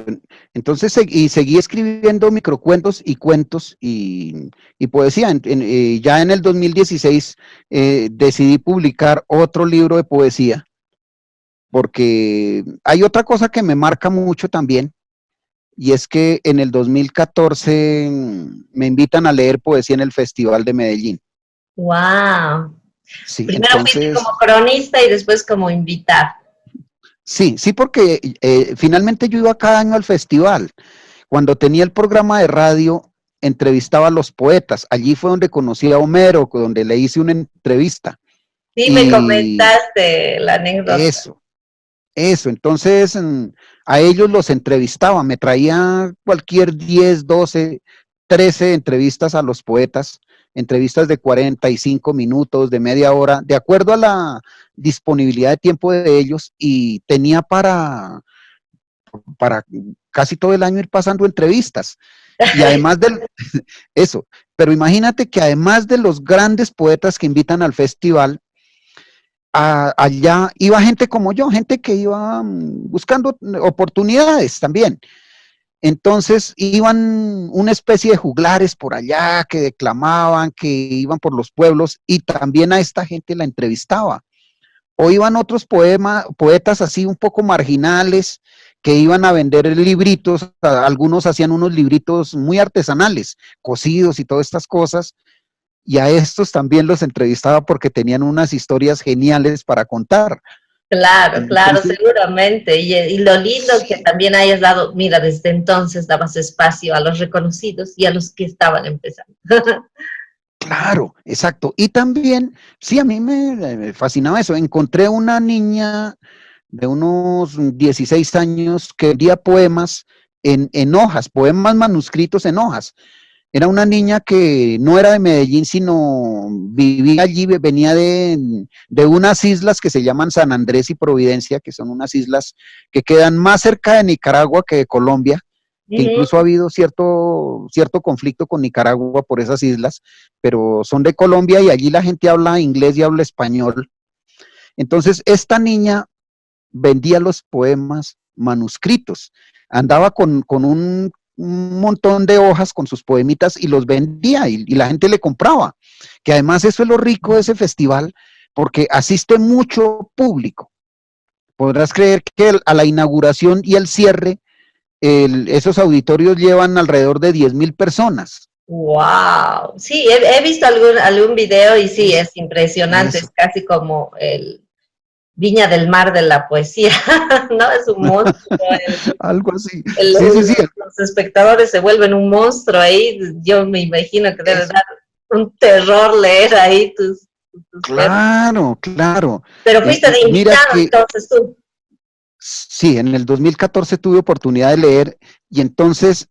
Entonces, seguí escribiendo microcuentos y cuentos y poesía. Ya en el 2016 decidí publicar otro libro de poesía, porque hay otra cosa que me marca mucho también, y es que en el 2014 me invitan a leer poesía en el Festival de Medellín. ¡Wow! Sí, Primero fuiste como entonces, cronista y después como invitado. sí, porque finalmente yo iba cada año al festival. Cuando tenía el programa de radio, entrevistaba a los poetas. Allí fue donde conocí a Homero, donde le hice una entrevista. Sí, me Y comentaste la anécdota. eso, entonces a ellos los entrevistaba, me traía cualquier 10, 12 13 entrevistas a los poetas, entrevistas de 45 minutos, de media hora, de acuerdo a la disponibilidad de tiempo de ellos, y tenía para casi todo el año ir pasando entrevistas. Y además de eso, pero imagínate que además de los grandes poetas que invitan al festival, allá iba gente como yo, gente que iba buscando oportunidades también. Entonces iban una especie de juglares por allá que declamaban, que iban por los pueblos y también a esta gente la entrevistaba. O iban otros poetas así un poco marginales que iban a vender libritos, algunos hacían unos libritos muy artesanales, cosidos y todas estas cosas, y a estos también los entrevistaba porque tenían unas historias geniales para contar. Claro, claro, Entonces, seguramente. Y lo lindo que sí, también hayas dado, mira, desde entonces dabas espacio a los reconocidos y a los que estaban empezando. claro, exacto. Y también, sí, a mí me fascinaba eso. Encontré una niña de unos 16 años que leía poemas en hojas, poemas manuscritos en hojas. Era una niña que no era de Medellín, sino vivía allí, venía de unas islas que se llaman San Andrés y Providencia, que son unas islas que quedan más cerca de Nicaragua que de Colombia, que incluso ha habido cierto conflicto con Nicaragua por esas islas, pero son de Colombia y allí la gente habla inglés y habla español. Entonces, esta niña vendía los poemas manuscritos, andaba con un montón de hojas con sus poemitas y los vendía y la gente le compraba, que además eso es lo rico de ese festival, porque asiste mucho público. Podrás creer que a la inauguración y el cierre, esos auditorios llevan alrededor de 10,000 personas. Wow. Sí, he visto algún video y sí, es impresionante, es Eso, casi como el Viña del Mar de la poesía, ¿no? Es un monstruo. algo así. El- Sí, sí, sí. los espectadores se vuelven un monstruo ahí. Yo me imagino que debe Eso. dar un terror leer ahí tus versos. Claro, claro. Pero fuiste de Mira invitado que entonces tú. sí, en el 2014 tuve oportunidad de leer y entonces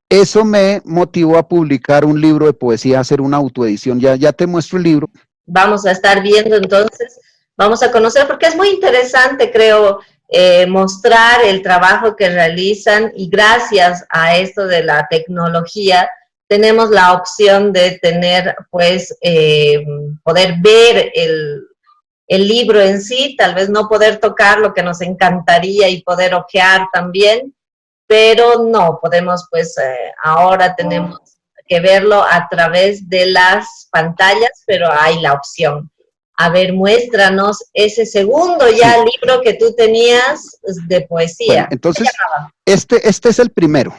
eso me motivó a publicar un libro de poesía, a hacer una autoedición. Ya te muestro el libro. Vamos a estar viendo entonces, vamos a conocer, porque es muy interesante, creo, mostrar el trabajo que realizan y gracias a esto de la tecnología tenemos la opción de tener, pues, poder ver el libro en sí, tal vez no poder tocar lo que nos encantaría y poder ojear también, pero no, podemos pues ahora tenemos que verlo a través de las pantallas, pero hay la opción. A ver, muéstranos ese segundo ya Sí, libro que tú tenías de bueno, poesía. ¿Cómo se entonces llamaba? este es el primero.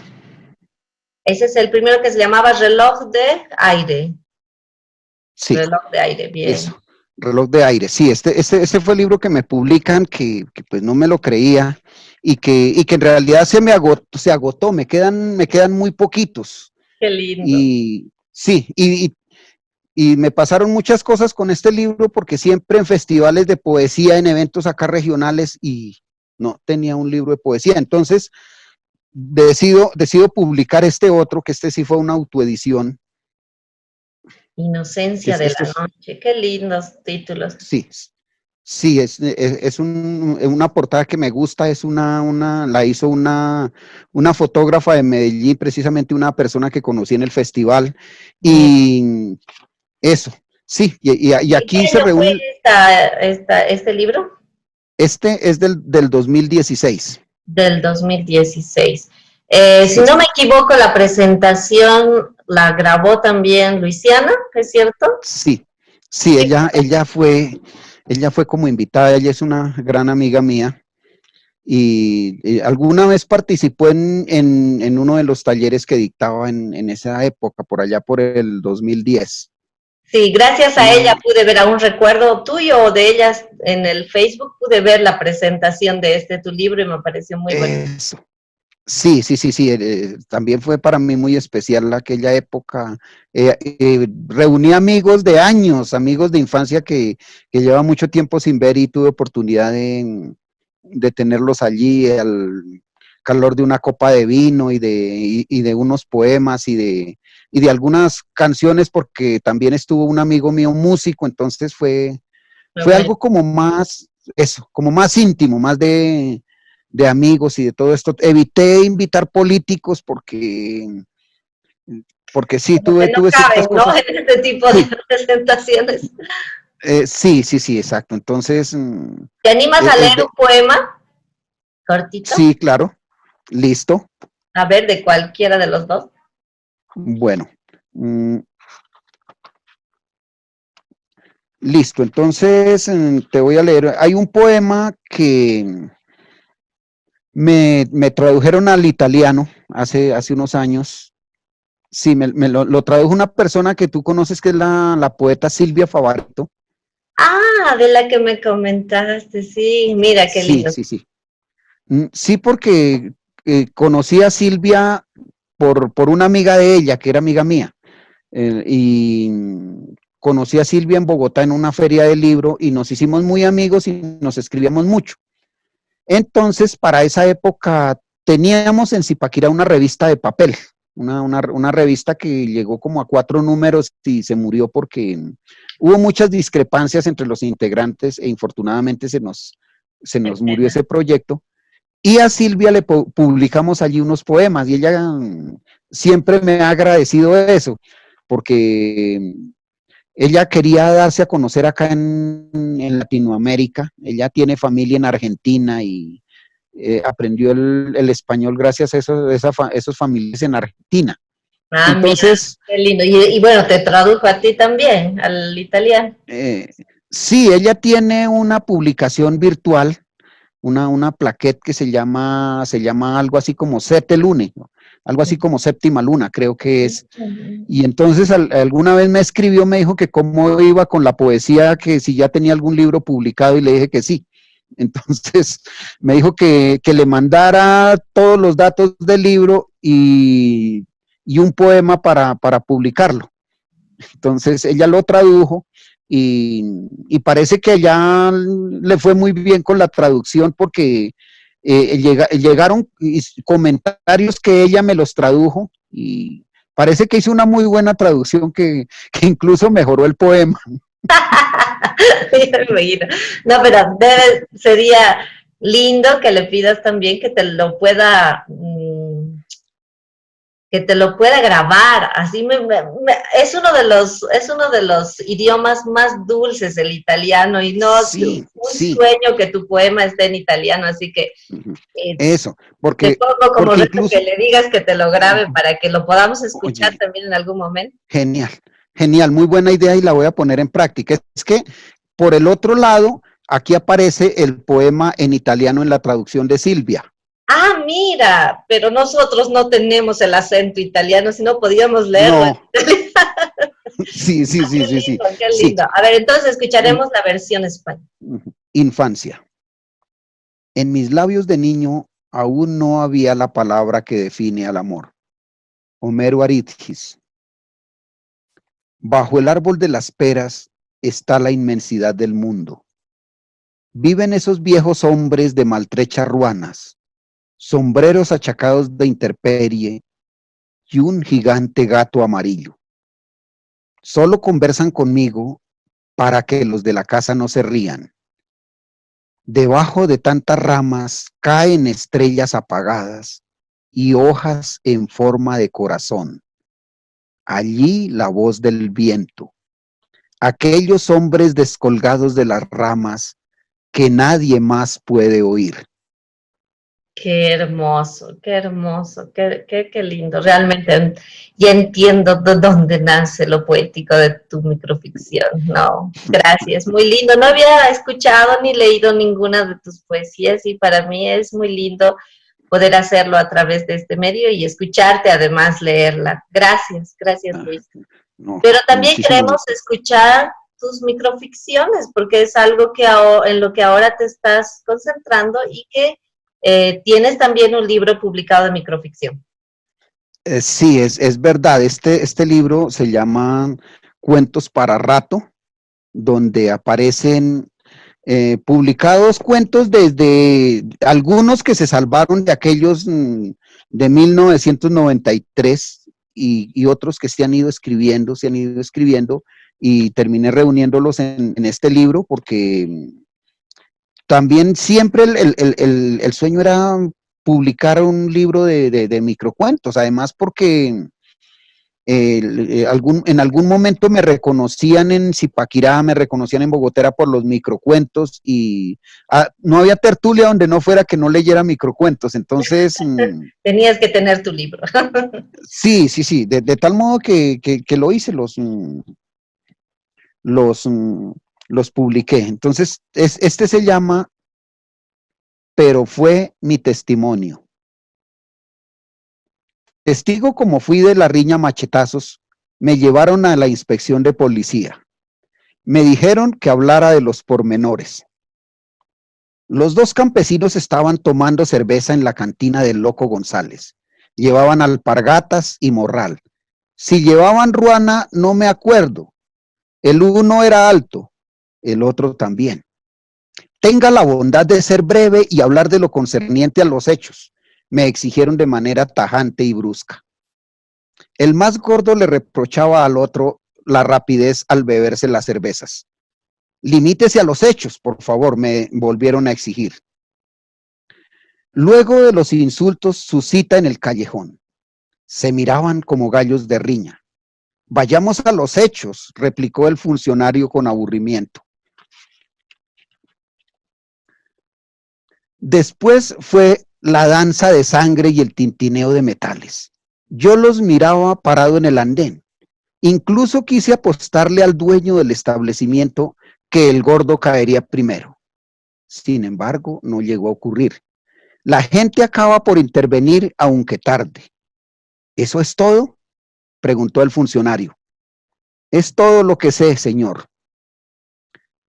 Ese es el primero que se llamaba Reloj de Aire. Sí, Reloj de Aire, bien. eso. Reloj de aire. Sí, este fue el libro que me publican, que pues no me lo creía y que en realidad se agotó, me quedan muy poquitos. Qué lindo. Y sí, y me pasaron muchas cosas con este libro porque siempre en festivales de poesía, en eventos acá regionales y no tenía un libro de poesía. Entonces decido publicar este otro, que este sí fue una autoedición. Inocencia de Esto la es, noche. Qué lindos títulos. sí, sí, es una portada que me gusta, la hizo una fotógrafa de Medellín, precisamente una persona que conocí en el festival, Bien. y eso, sí, y ¿De qué aquí se año fue reúne. este libro? Este es del 2016. Del 2016. Si Sí, no me equivoco, la presentación la grabó también Luisiana, ¿es cierto? sí, sí, Sí. ella fue como invitada, ella es una gran amiga mía y alguna vez participó en uno de los talleres que dictaba en esa época, por allá por el 2010. Sí, gracias a ella Y pude ver a un recuerdo tuyo o de ellas en el Facebook, pude ver la presentación de tu libro y me pareció muy bonito. eso. Sí, sí, sí, sí, también fue para mí muy especial aquella época. Reuní amigos de años, amigos de infancia que lleva mucho tiempo sin ver y tuve oportunidad de tenerlos allí al calor de una copa de vino y de unos poemas y y de algunas canciones porque también estuvo un amigo mío músico, entonces fue Bueno. algo como más, eso, como más íntimo, más de amigos y de todo esto. Evité invitar políticos porque sí, Como que no tuve ciertas caben, ¿no? cosas. En este tipo de Sí, presentaciones. sí, exacto. Entonces, ¿Te animas a leer un poema cortito? sí, claro, listo. A ver, de cualquiera de los dos. Bueno, mm, listo. Entonces, te voy a leer. Hay un poema que me tradujeron al italiano hace unos años. Sí, lo tradujo una persona que tú conoces, que es la poeta Silvia Favaretto. Ah, de la que me comentaste, sí, mira qué Sí, lindo. sí, sí. Sí, porque conocí a Silvia por una amiga de ella, que era amiga mía. Y conocí a Silvia en Bogotá en una feria de libro y nos hicimos muy amigos y nos escribíamos mucho. Entonces, para esa época teníamos en Zipaquirá una revista de papel, una revista que llegó como a 4 números y se murió porque hubo muchas discrepancias entre los integrantes e infortunadamente se nos murió ese proyecto. Y a Silvia le publicamos allí unos poemas y ella siempre me ha agradecido eso, porque ella quería darse a conocer acá en Latinoamérica. Ella tiene familia en Argentina y aprendió el español gracias a esos familiares en Argentina. Ah, mira, Entonces, qué lindo. Y bueno, te tradujo a ti también, al italiano. sí, ella tiene una publicación virtual, una plaquette que se llama algo así como Sette Lune, ¿no? Algo así como Séptima Luna, creo que es. Y entonces alguna vez me escribió, me dijo que cómo iba con la poesía, que si ya tenía algún libro publicado y le dije que sí. Entonces me dijo que le mandara todos los datos del libro y un poema para publicarlo. Entonces ella lo tradujo y parece que allá le fue muy bien con la traducción porque llegaron comentarios que ella me los tradujo y parece que hizo una muy buena traducción que incluso mejoró el poema. Ya me imagino. No, pero sería lindo que le pidas también que te lo pueda grabar. Así es uno de los idiomas más dulces el italiano y no Sí, un sí, sueño que tu poema esté en italiano, así que eh, eso, te pongo como porque reto que incluso, le digas que te lo grabe para que lo podamos escuchar oye, también en algún momento. genial, genial, muy buena idea y la voy a poner en práctica. Es que por el otro lado, aquí aparece el poema en italiano en la traducción de Silvia. Ah, mira, pero nosotros no tenemos el acento italiano, si no podíamos leerlo. No, sí, sí, sí, Qué sí, sí, lindo, qué sí. lindo. A ver, entonces escucharemos la versión española. Infancia. En mis labios de niño aún no había la palabra que define al amor. Homero Aridgis. Bajo el árbol de las peras está la inmensidad del mundo. Viven esos viejos hombres de maltrechas ruanas, sombreros achacados de intemperie y un gigante gato amarillo. Solo conversan conmigo para que los de la casa no se rían. Debajo de tantas ramas caen estrellas apagadas y hojas en forma de corazón. Allí la voz del viento. Aquellos hombres descolgados de las ramas que nadie más puede oír. Qué lindo. Realmente ya entiendo de dónde nace lo poético de tu microficción. No, gracias, muy lindo. No había escuchado ni leído ninguna de tus poesías y para mí es muy lindo poder hacerlo a través de este medio y escucharte además leerla. Gracias, gracias Luis. No, Pero con también muchísimo queremos gusto. escuchar tus microficciones, porque es algo en lo que ahora te estás concentrando y que tienes también un libro publicado de microficción. Sí, es verdad. Este libro se llama Cuentos para Rato, donde aparecen publicados cuentos desde algunos que se salvaron de aquellos de 1993 y otros que se han ido escribiendo, y terminé reuniéndolos en este libro porque también siempre el sueño era publicar un libro de microcuentos, además porque en algún momento me reconocían en Zipaquirá, me reconocían en Bogotá por los microcuentos y no había tertulia donde no fuera que no leyera microcuentos, entonces... Tenías que tener tu libro. Sí, de tal modo que lo hice, los, los publiqué. Entonces, este se llama Pero fue mi testimonio. Testigo como fui de la riña machetazos, me llevaron a la inspección de policía. Me dijeron que hablara de los pormenores. Los dos campesinos estaban tomando cerveza en la cantina del Loco González. Llevaban alpargatas y morral. Si llevaban ruana, no me acuerdo. El uno era alto, el otro también. Tenga la bondad de ser breve y hablar de lo concerniente a los hechos, me exigieron de manera tajante y brusca. El más gordo le reprochaba al otro la rapidez al beberse las cervezas. Limítese a los hechos, por favor, me volvieron a exigir. Luego de los insultos, su cita en el callejón. Se miraban como gallos de riña. Vayamos a los hechos, replicó el funcionario con aburrimiento. Después fue la danza de sangre y el tintineo de metales. Yo los miraba parado en el andén. Incluso quise apostarle al dueño del establecimiento que el gordo caería primero. Sin embargo, no llegó a ocurrir. La gente acaba por intervenir, aunque tarde. ¿Eso es todo?, preguntó el funcionario. Es todo lo que sé, señor.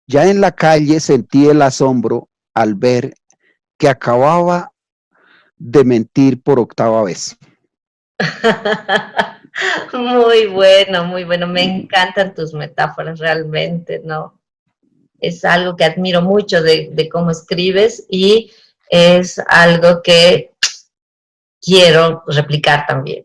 Ya en la calle sentí el asombro al ver que acababa de mentir por octava vez. Muy bueno. Me encantan tus metáforas realmente, ¿no? Es algo que admiro mucho de cómo escribes y es algo que quiero replicar también.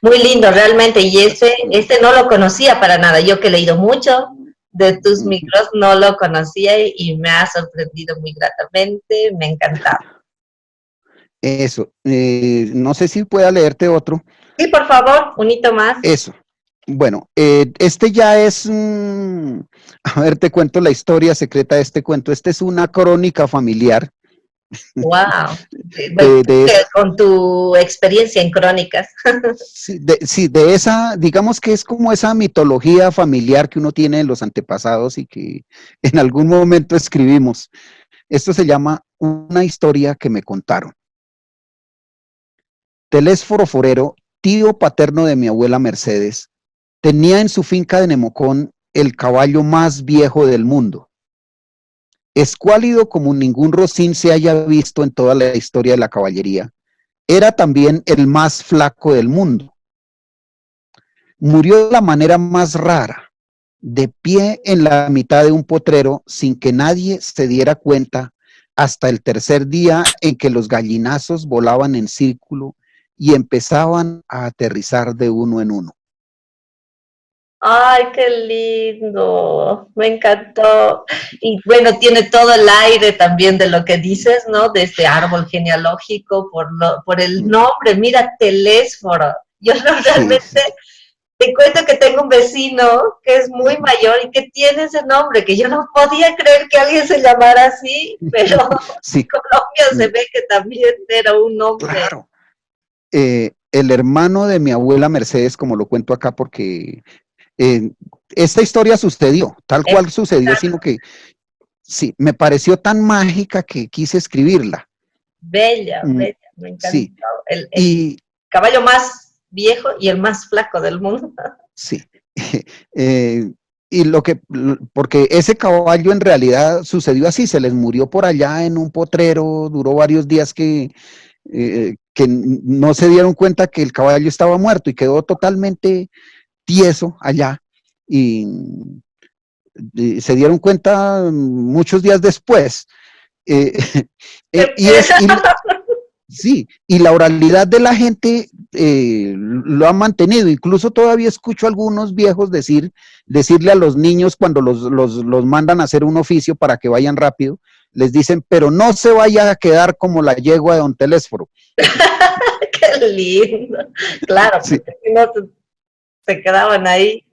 Muy lindo, realmente. Y este no lo conocía para nada. Yo que he leído mucho de tus micros, no lo conocía y me ha sorprendido muy gratamente. Me ha encantado. Eso. No sé si pueda leerte otro. Sí, por favor, un hito más. Eso. Bueno, este ya es, a ver, te cuento la historia secreta de este cuento. Este es una crónica familiar. Wow. Con tu experiencia en crónicas. Sí, de esa, digamos que es como esa mitología familiar que uno tiene en los antepasados y que en algún momento escribimos. Esto se llama Una historia que me contaron. Telésforo Forero, tío paterno de mi abuela Mercedes, tenía en su finca de Nemocón el caballo más viejo del mundo. Escuálido como ningún rocín se haya visto en toda la historia de la caballería, era también el más flaco del mundo. Murió de la manera más rara, de pie en la mitad de un potrero sin que nadie se diera cuenta hasta el tercer día en que los gallinazos volaban en círculo y empezaban a aterrizar de uno en uno. Ay, qué lindo, me encantó. Y bueno, tiene todo el aire también de lo que dices, ¿no? De este árbol genealógico por el nombre, mira, Telésforo. Yo no realmente te cuento que tengo un vecino que es muy mayor y que tiene ese nombre, que yo no podía creer que alguien se llamara así, pero Sí. en Colombia se ve que también era un nombre. Claro. El hermano de mi abuela Mercedes, como lo cuento acá, porque esta historia sucedió, tal cual sucedió, sino que sí, me pareció tan mágica que quise escribirla. Bella, me encantó. Sí. El caballo más viejo y el más flaco del mundo. Sí. Y porque ese caballo en realidad sucedió así, se les murió por allá en un potrero, duró varios días que no se dieron cuenta que el caballo estaba muerto y quedó totalmente tieso allá y se dieron cuenta muchos días después. Sí, y la oralidad de la gente lo ha mantenido. Incluso todavía escucho a algunos viejos decirle a los niños cuando los mandan a hacer un oficio para que vayan rápido, les dicen, pero no se vaya a quedar como la yegua de Don Telésforo. Qué lindo. Claro, Sí, porque si no se quedaban ahí.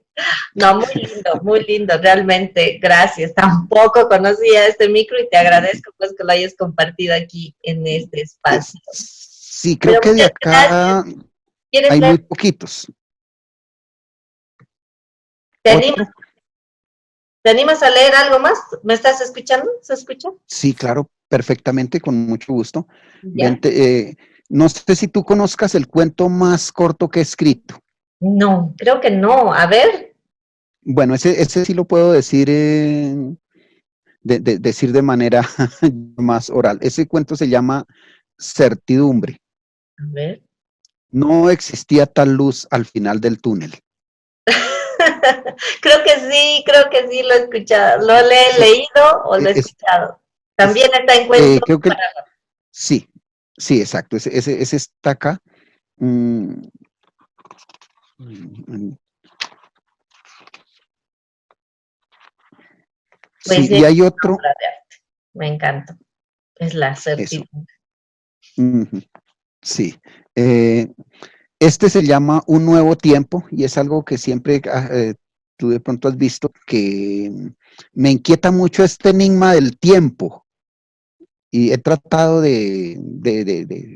No, muy lindo, realmente, gracias. Tampoco conocía este micro y te agradezco pues que lo hayas compartido aquí en este espacio. sí, creo Pero que de muchas gracias. acá ¿Quieres hay leer? muy poquitos. ¿Te animas, ¿Otro? ¿Te animas a leer algo más? ¿Me estás escuchando? ¿Se escucha? Sí, claro, perfectamente, con mucho gusto. Ya. Vente, no sé si tú conozcas el cuento más corto que he escrito. No, creo que no. A ver, Bueno, ese sí lo puedo decir, decir de manera más oral. Ese cuento se llama Certidumbre. a ver. No existía tal luz al final del túnel. Creo que sí lo he escuchado. ¿Lo he Sí, leído o lo he es, escuchado? es, También está en cuento creo que para... sí, sí, exacto. Ese está acá. Mm, mm, sí, Poesía y hay y otro, obra de arte. Me encanta. Es la eso. certidumbre. Ujú, sí. Eh, Este se llama Un Nuevo Tiempo y es algo que siempre tú de pronto has visto que me inquieta mucho este enigma del tiempo y he tratado de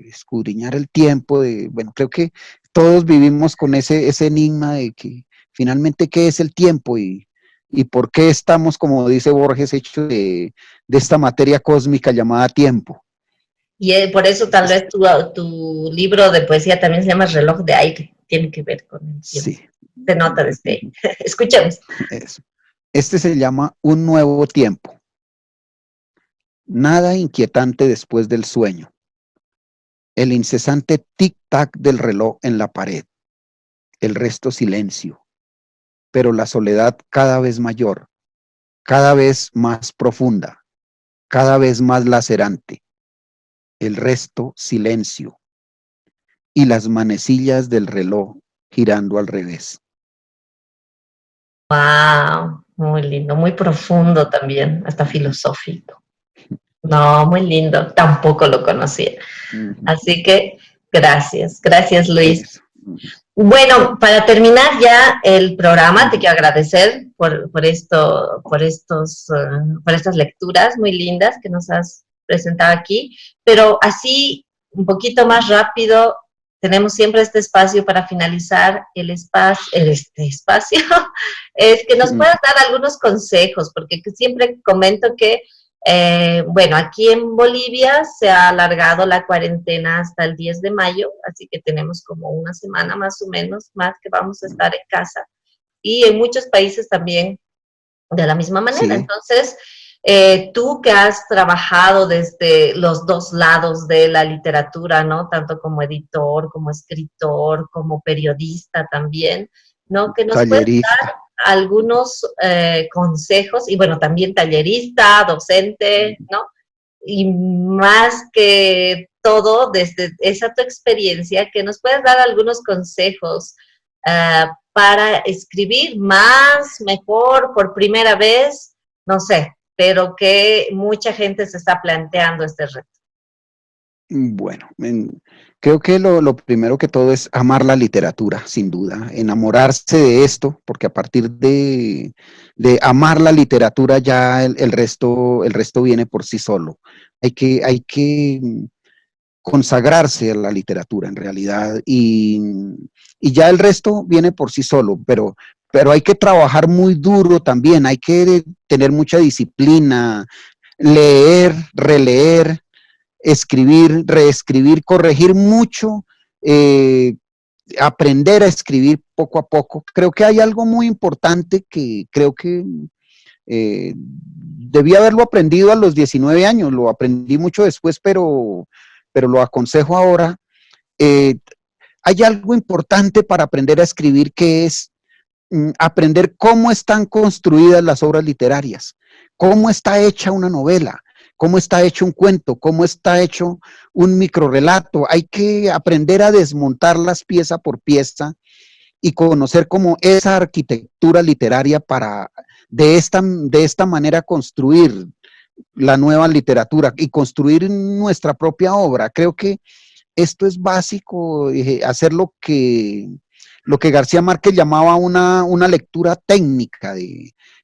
escudriñar el tiempo, bueno, creo que todos vivimos con ese enigma de que finalmente qué es el tiempo y por qué estamos, como dice Borges, hechos de esta materia cósmica llamada tiempo. Y por eso tal vez tu libro de poesía también se llama Reloj de aire. Tiene que ver con el tiempo. Sí. Se nota desde ahí. Escuchemos. Eso. Este se llama Un Nuevo Tiempo. Nada inquietante después del sueño. El incesante tic-tac del reloj en la pared. El resto silencio. Pero la soledad cada vez mayor, cada vez más profunda, cada vez más lacerante. El resto silencio. Y las manecillas del reloj girando al revés. Wow, muy lindo, muy profundo también, hasta filosófico. No, muy lindo. Tampoco lo conocía. Así que gracias, gracias Luis. Eso. Bueno, para terminar ya el programa, te Ujú. quiero agradecer por esto, por estas lecturas muy lindas que nos has presentado aquí, pero así un poquito más rápido, tenemos siempre este espacio para finalizar este espacio, es que nos puedas dar algunos consejos, porque siempre comento que bueno, aquí en Bolivia se ha alargado la cuarentena hasta el 10 de mayo, así que tenemos como una semana más o menos más que vamos a estar en casa. Y en muchos países también de la misma manera. Sí, Entonces, tú que has trabajado desde los dos lados de la literatura, ¿no? Tanto como editor, como escritor, como periodista también, ¿no? Que nos puedes tallerista. algunos consejos, y bueno, también tallerista, docente, ¿no? Y más que todo, desde esa tu experiencia, que nos puedes dar algunos consejos para escribir más, mejor, por primera vez, no sé, pero que mucha gente se está planteando este reto. Bueno, creo que lo primero que todo es amar la literatura, sin duda, enamorarse de esto, porque a partir de amar la literatura ya el resto viene por sí solo. Hay que consagrarse a la literatura en realidad y ya el resto viene por sí solo, pero hay que trabajar muy duro también, hay que tener mucha disciplina, leer, releer, escribir, reescribir, corregir mucho, eh, aprender a escribir poco a poco. Creo que hay algo muy importante que creo que debí haberlo aprendido a los 19 años, lo aprendí mucho después, pero lo aconsejo ahora. Eh, Hay algo importante para aprender a escribir que es aprender cómo están construidas las obras literarias, cómo está hecha una novela, cómo está hecho un cuento, cómo está hecho un microrrelato. Hay que aprender a desmontarlas pieza por pieza y conocer como esa arquitectura literaria para de esta manera construir la nueva literatura y construir nuestra propia obra. Creo que esto es básico, hacer lo que García Márquez llamaba una lectura técnica,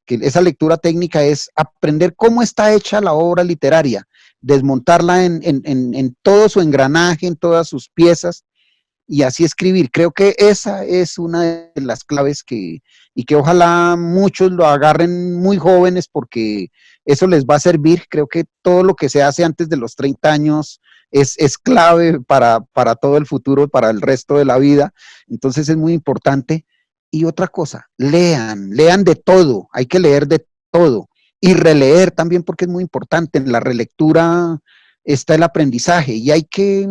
que esa lectura técnica es aprender cómo está hecha la obra literaria, desmontarla en todo su engranaje, en todas sus piezas, y así escribir. Creo que esa es una de las claves y que ojalá muchos lo agarren muy jóvenes porque eso les va a servir. Creo que todo lo que se hace antes de los 30 años es clave para todo el futuro, para el resto de la vida. Entonces es muy importante. Y otra cosa, lean de todo, hay que leer de todo y releer también porque es muy importante. En la relectura está el aprendizaje y hay que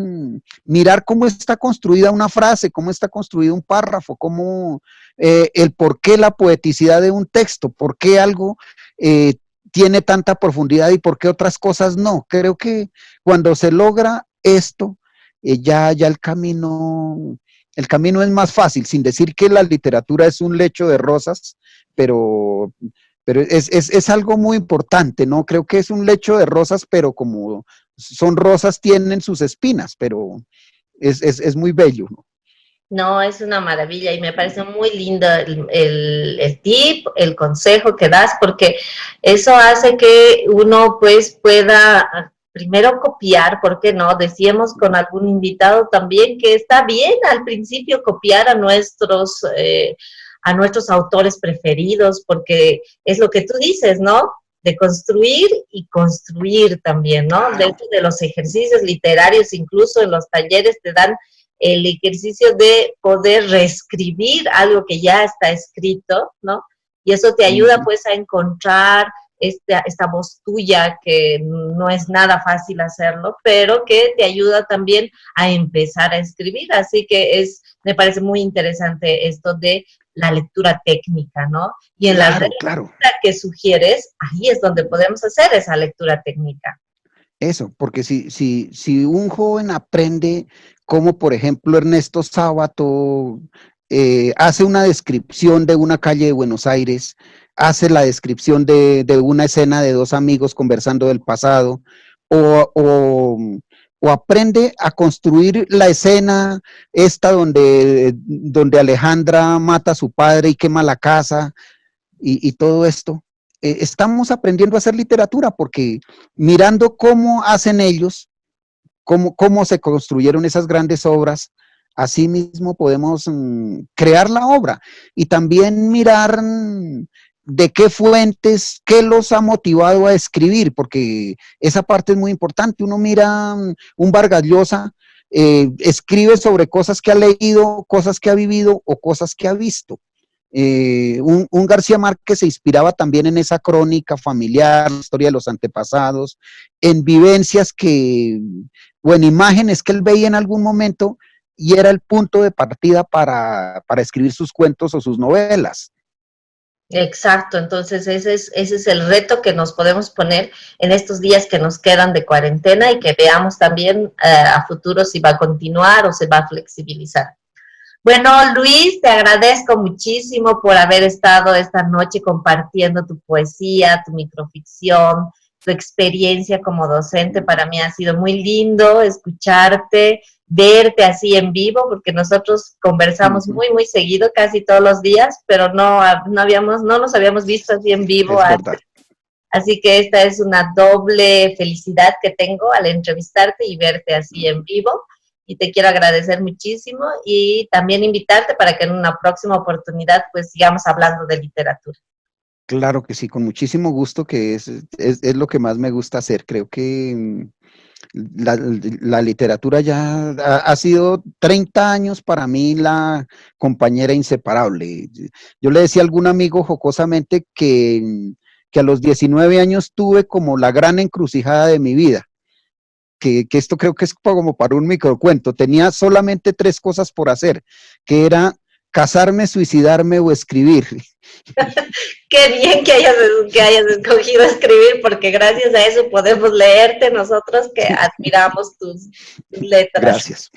mirar cómo está construida una frase, cómo está construido un párrafo, cómo el por qué la poeticidad de un texto, por qué algo tiene tanta profundidad y por qué otras cosas no. Creo que cuando se logra esto, ya el camino es más fácil, sin decir que la literatura es un lecho de rosas, pero, pero es algo muy importante, ¿no? Creo que es un lecho de rosas, pero como son rosas, tienen sus espinas, pero es muy bello, ¿no? No, es una maravilla y me parece muy lindo el tip, el consejo que das, porque eso hace que uno pues pueda primero copiar, ¿por qué no? Decíamos con algún invitado también que está bien al principio copiar a nuestros autores preferidos, porque es lo que tú dices, ¿no? De construir y construir también, ¿no? Claro. Dentro de los ejercicios literarios, incluso en los talleres te dan el ejercicio de poder reescribir algo que ya está escrito, ¿no? Y eso te ayuda pues a encontrar esta voz tuya, que no es nada fácil hacerlo, pero que te ayuda también a empezar a escribir. Así que me parece muy interesante esto de la lectura técnica, ¿no? Y en la Claro. que sugieres, ahí es donde podemos hacer esa lectura técnica. Eso, porque si un joven aprende como, por ejemplo, Ernesto Sábato hace una descripción de una calle de Buenos Aires, hace la descripción de una escena de dos amigos conversando del pasado, o, o, o aprende a construir la escena esta donde Alejandra mata a su padre y quema la casa y todo esto, estamos aprendiendo a hacer literatura porque mirando cómo hacen ellos, cómo se construyeron esas grandes obras, así mismo podemos crear la obra y también mirar de qué fuentes, qué los ha motivado a escribir, porque esa parte es muy importante. Uno mira un Vargas Llosa, escribe sobre cosas que ha leído, cosas que ha vivido o cosas que ha visto. Un García Márquez se inspiraba también en esa crónica familiar, la historia de los antepasados, en vivencias o en imágenes que él veía en algún momento y era el punto de partida para escribir sus cuentos o sus novelas. Exacto, entonces ese es el reto que nos podemos poner en estos días que nos quedan de cuarentena y que veamos también a futuro si va a continuar o se va a flexibilizar. Bueno, Luis, te agradezco muchísimo por haber estado esta noche compartiendo tu poesía, tu microficción, tu experiencia como docente. Para mí ha sido muy lindo escucharte, verte así en vivo, porque nosotros conversamos muy, muy seguido, casi todos los días, pero no nos habíamos visto así en vivo antes. Así que esta es una doble felicidad que tengo al entrevistarte y verte así en vivo. Y te quiero agradecer muchísimo y también invitarte para que en una próxima oportunidad pues sigamos hablando de literatura. Claro que sí, con muchísimo gusto, que es lo que más me gusta hacer. Creo que la literatura ya ha sido 30 años para mí la compañera inseparable. Yo le decía a algún amigo jocosamente que a los 19 años tuve como la gran encrucijada de mi vida. Que esto creo que es como para un microcuento. Tenía solamente 3 cosas por hacer, que era casarme, suicidarme o escribir. Qué bien que hayas escogido escribir, porque gracias a eso podemos leerte nosotros que admiramos tus letras. Gracias.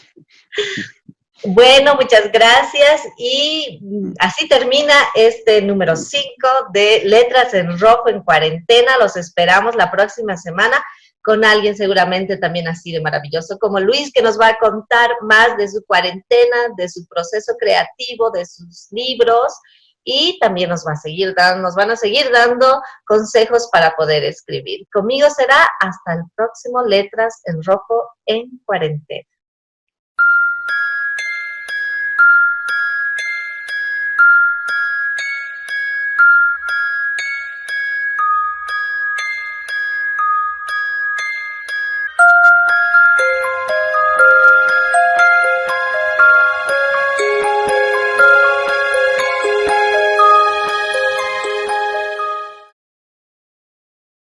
Bueno, muchas gracias y así termina este número 5 de Letras en Rojo en Cuarentena. Los esperamos la próxima semana con alguien seguramente también así de maravilloso como Luis, que nos va a contar más de su cuarentena, de su proceso creativo, de sus libros y también nos van a seguir dando consejos para poder escribir. Conmigo será hasta el próximo Letras en Rojo en Cuarentena.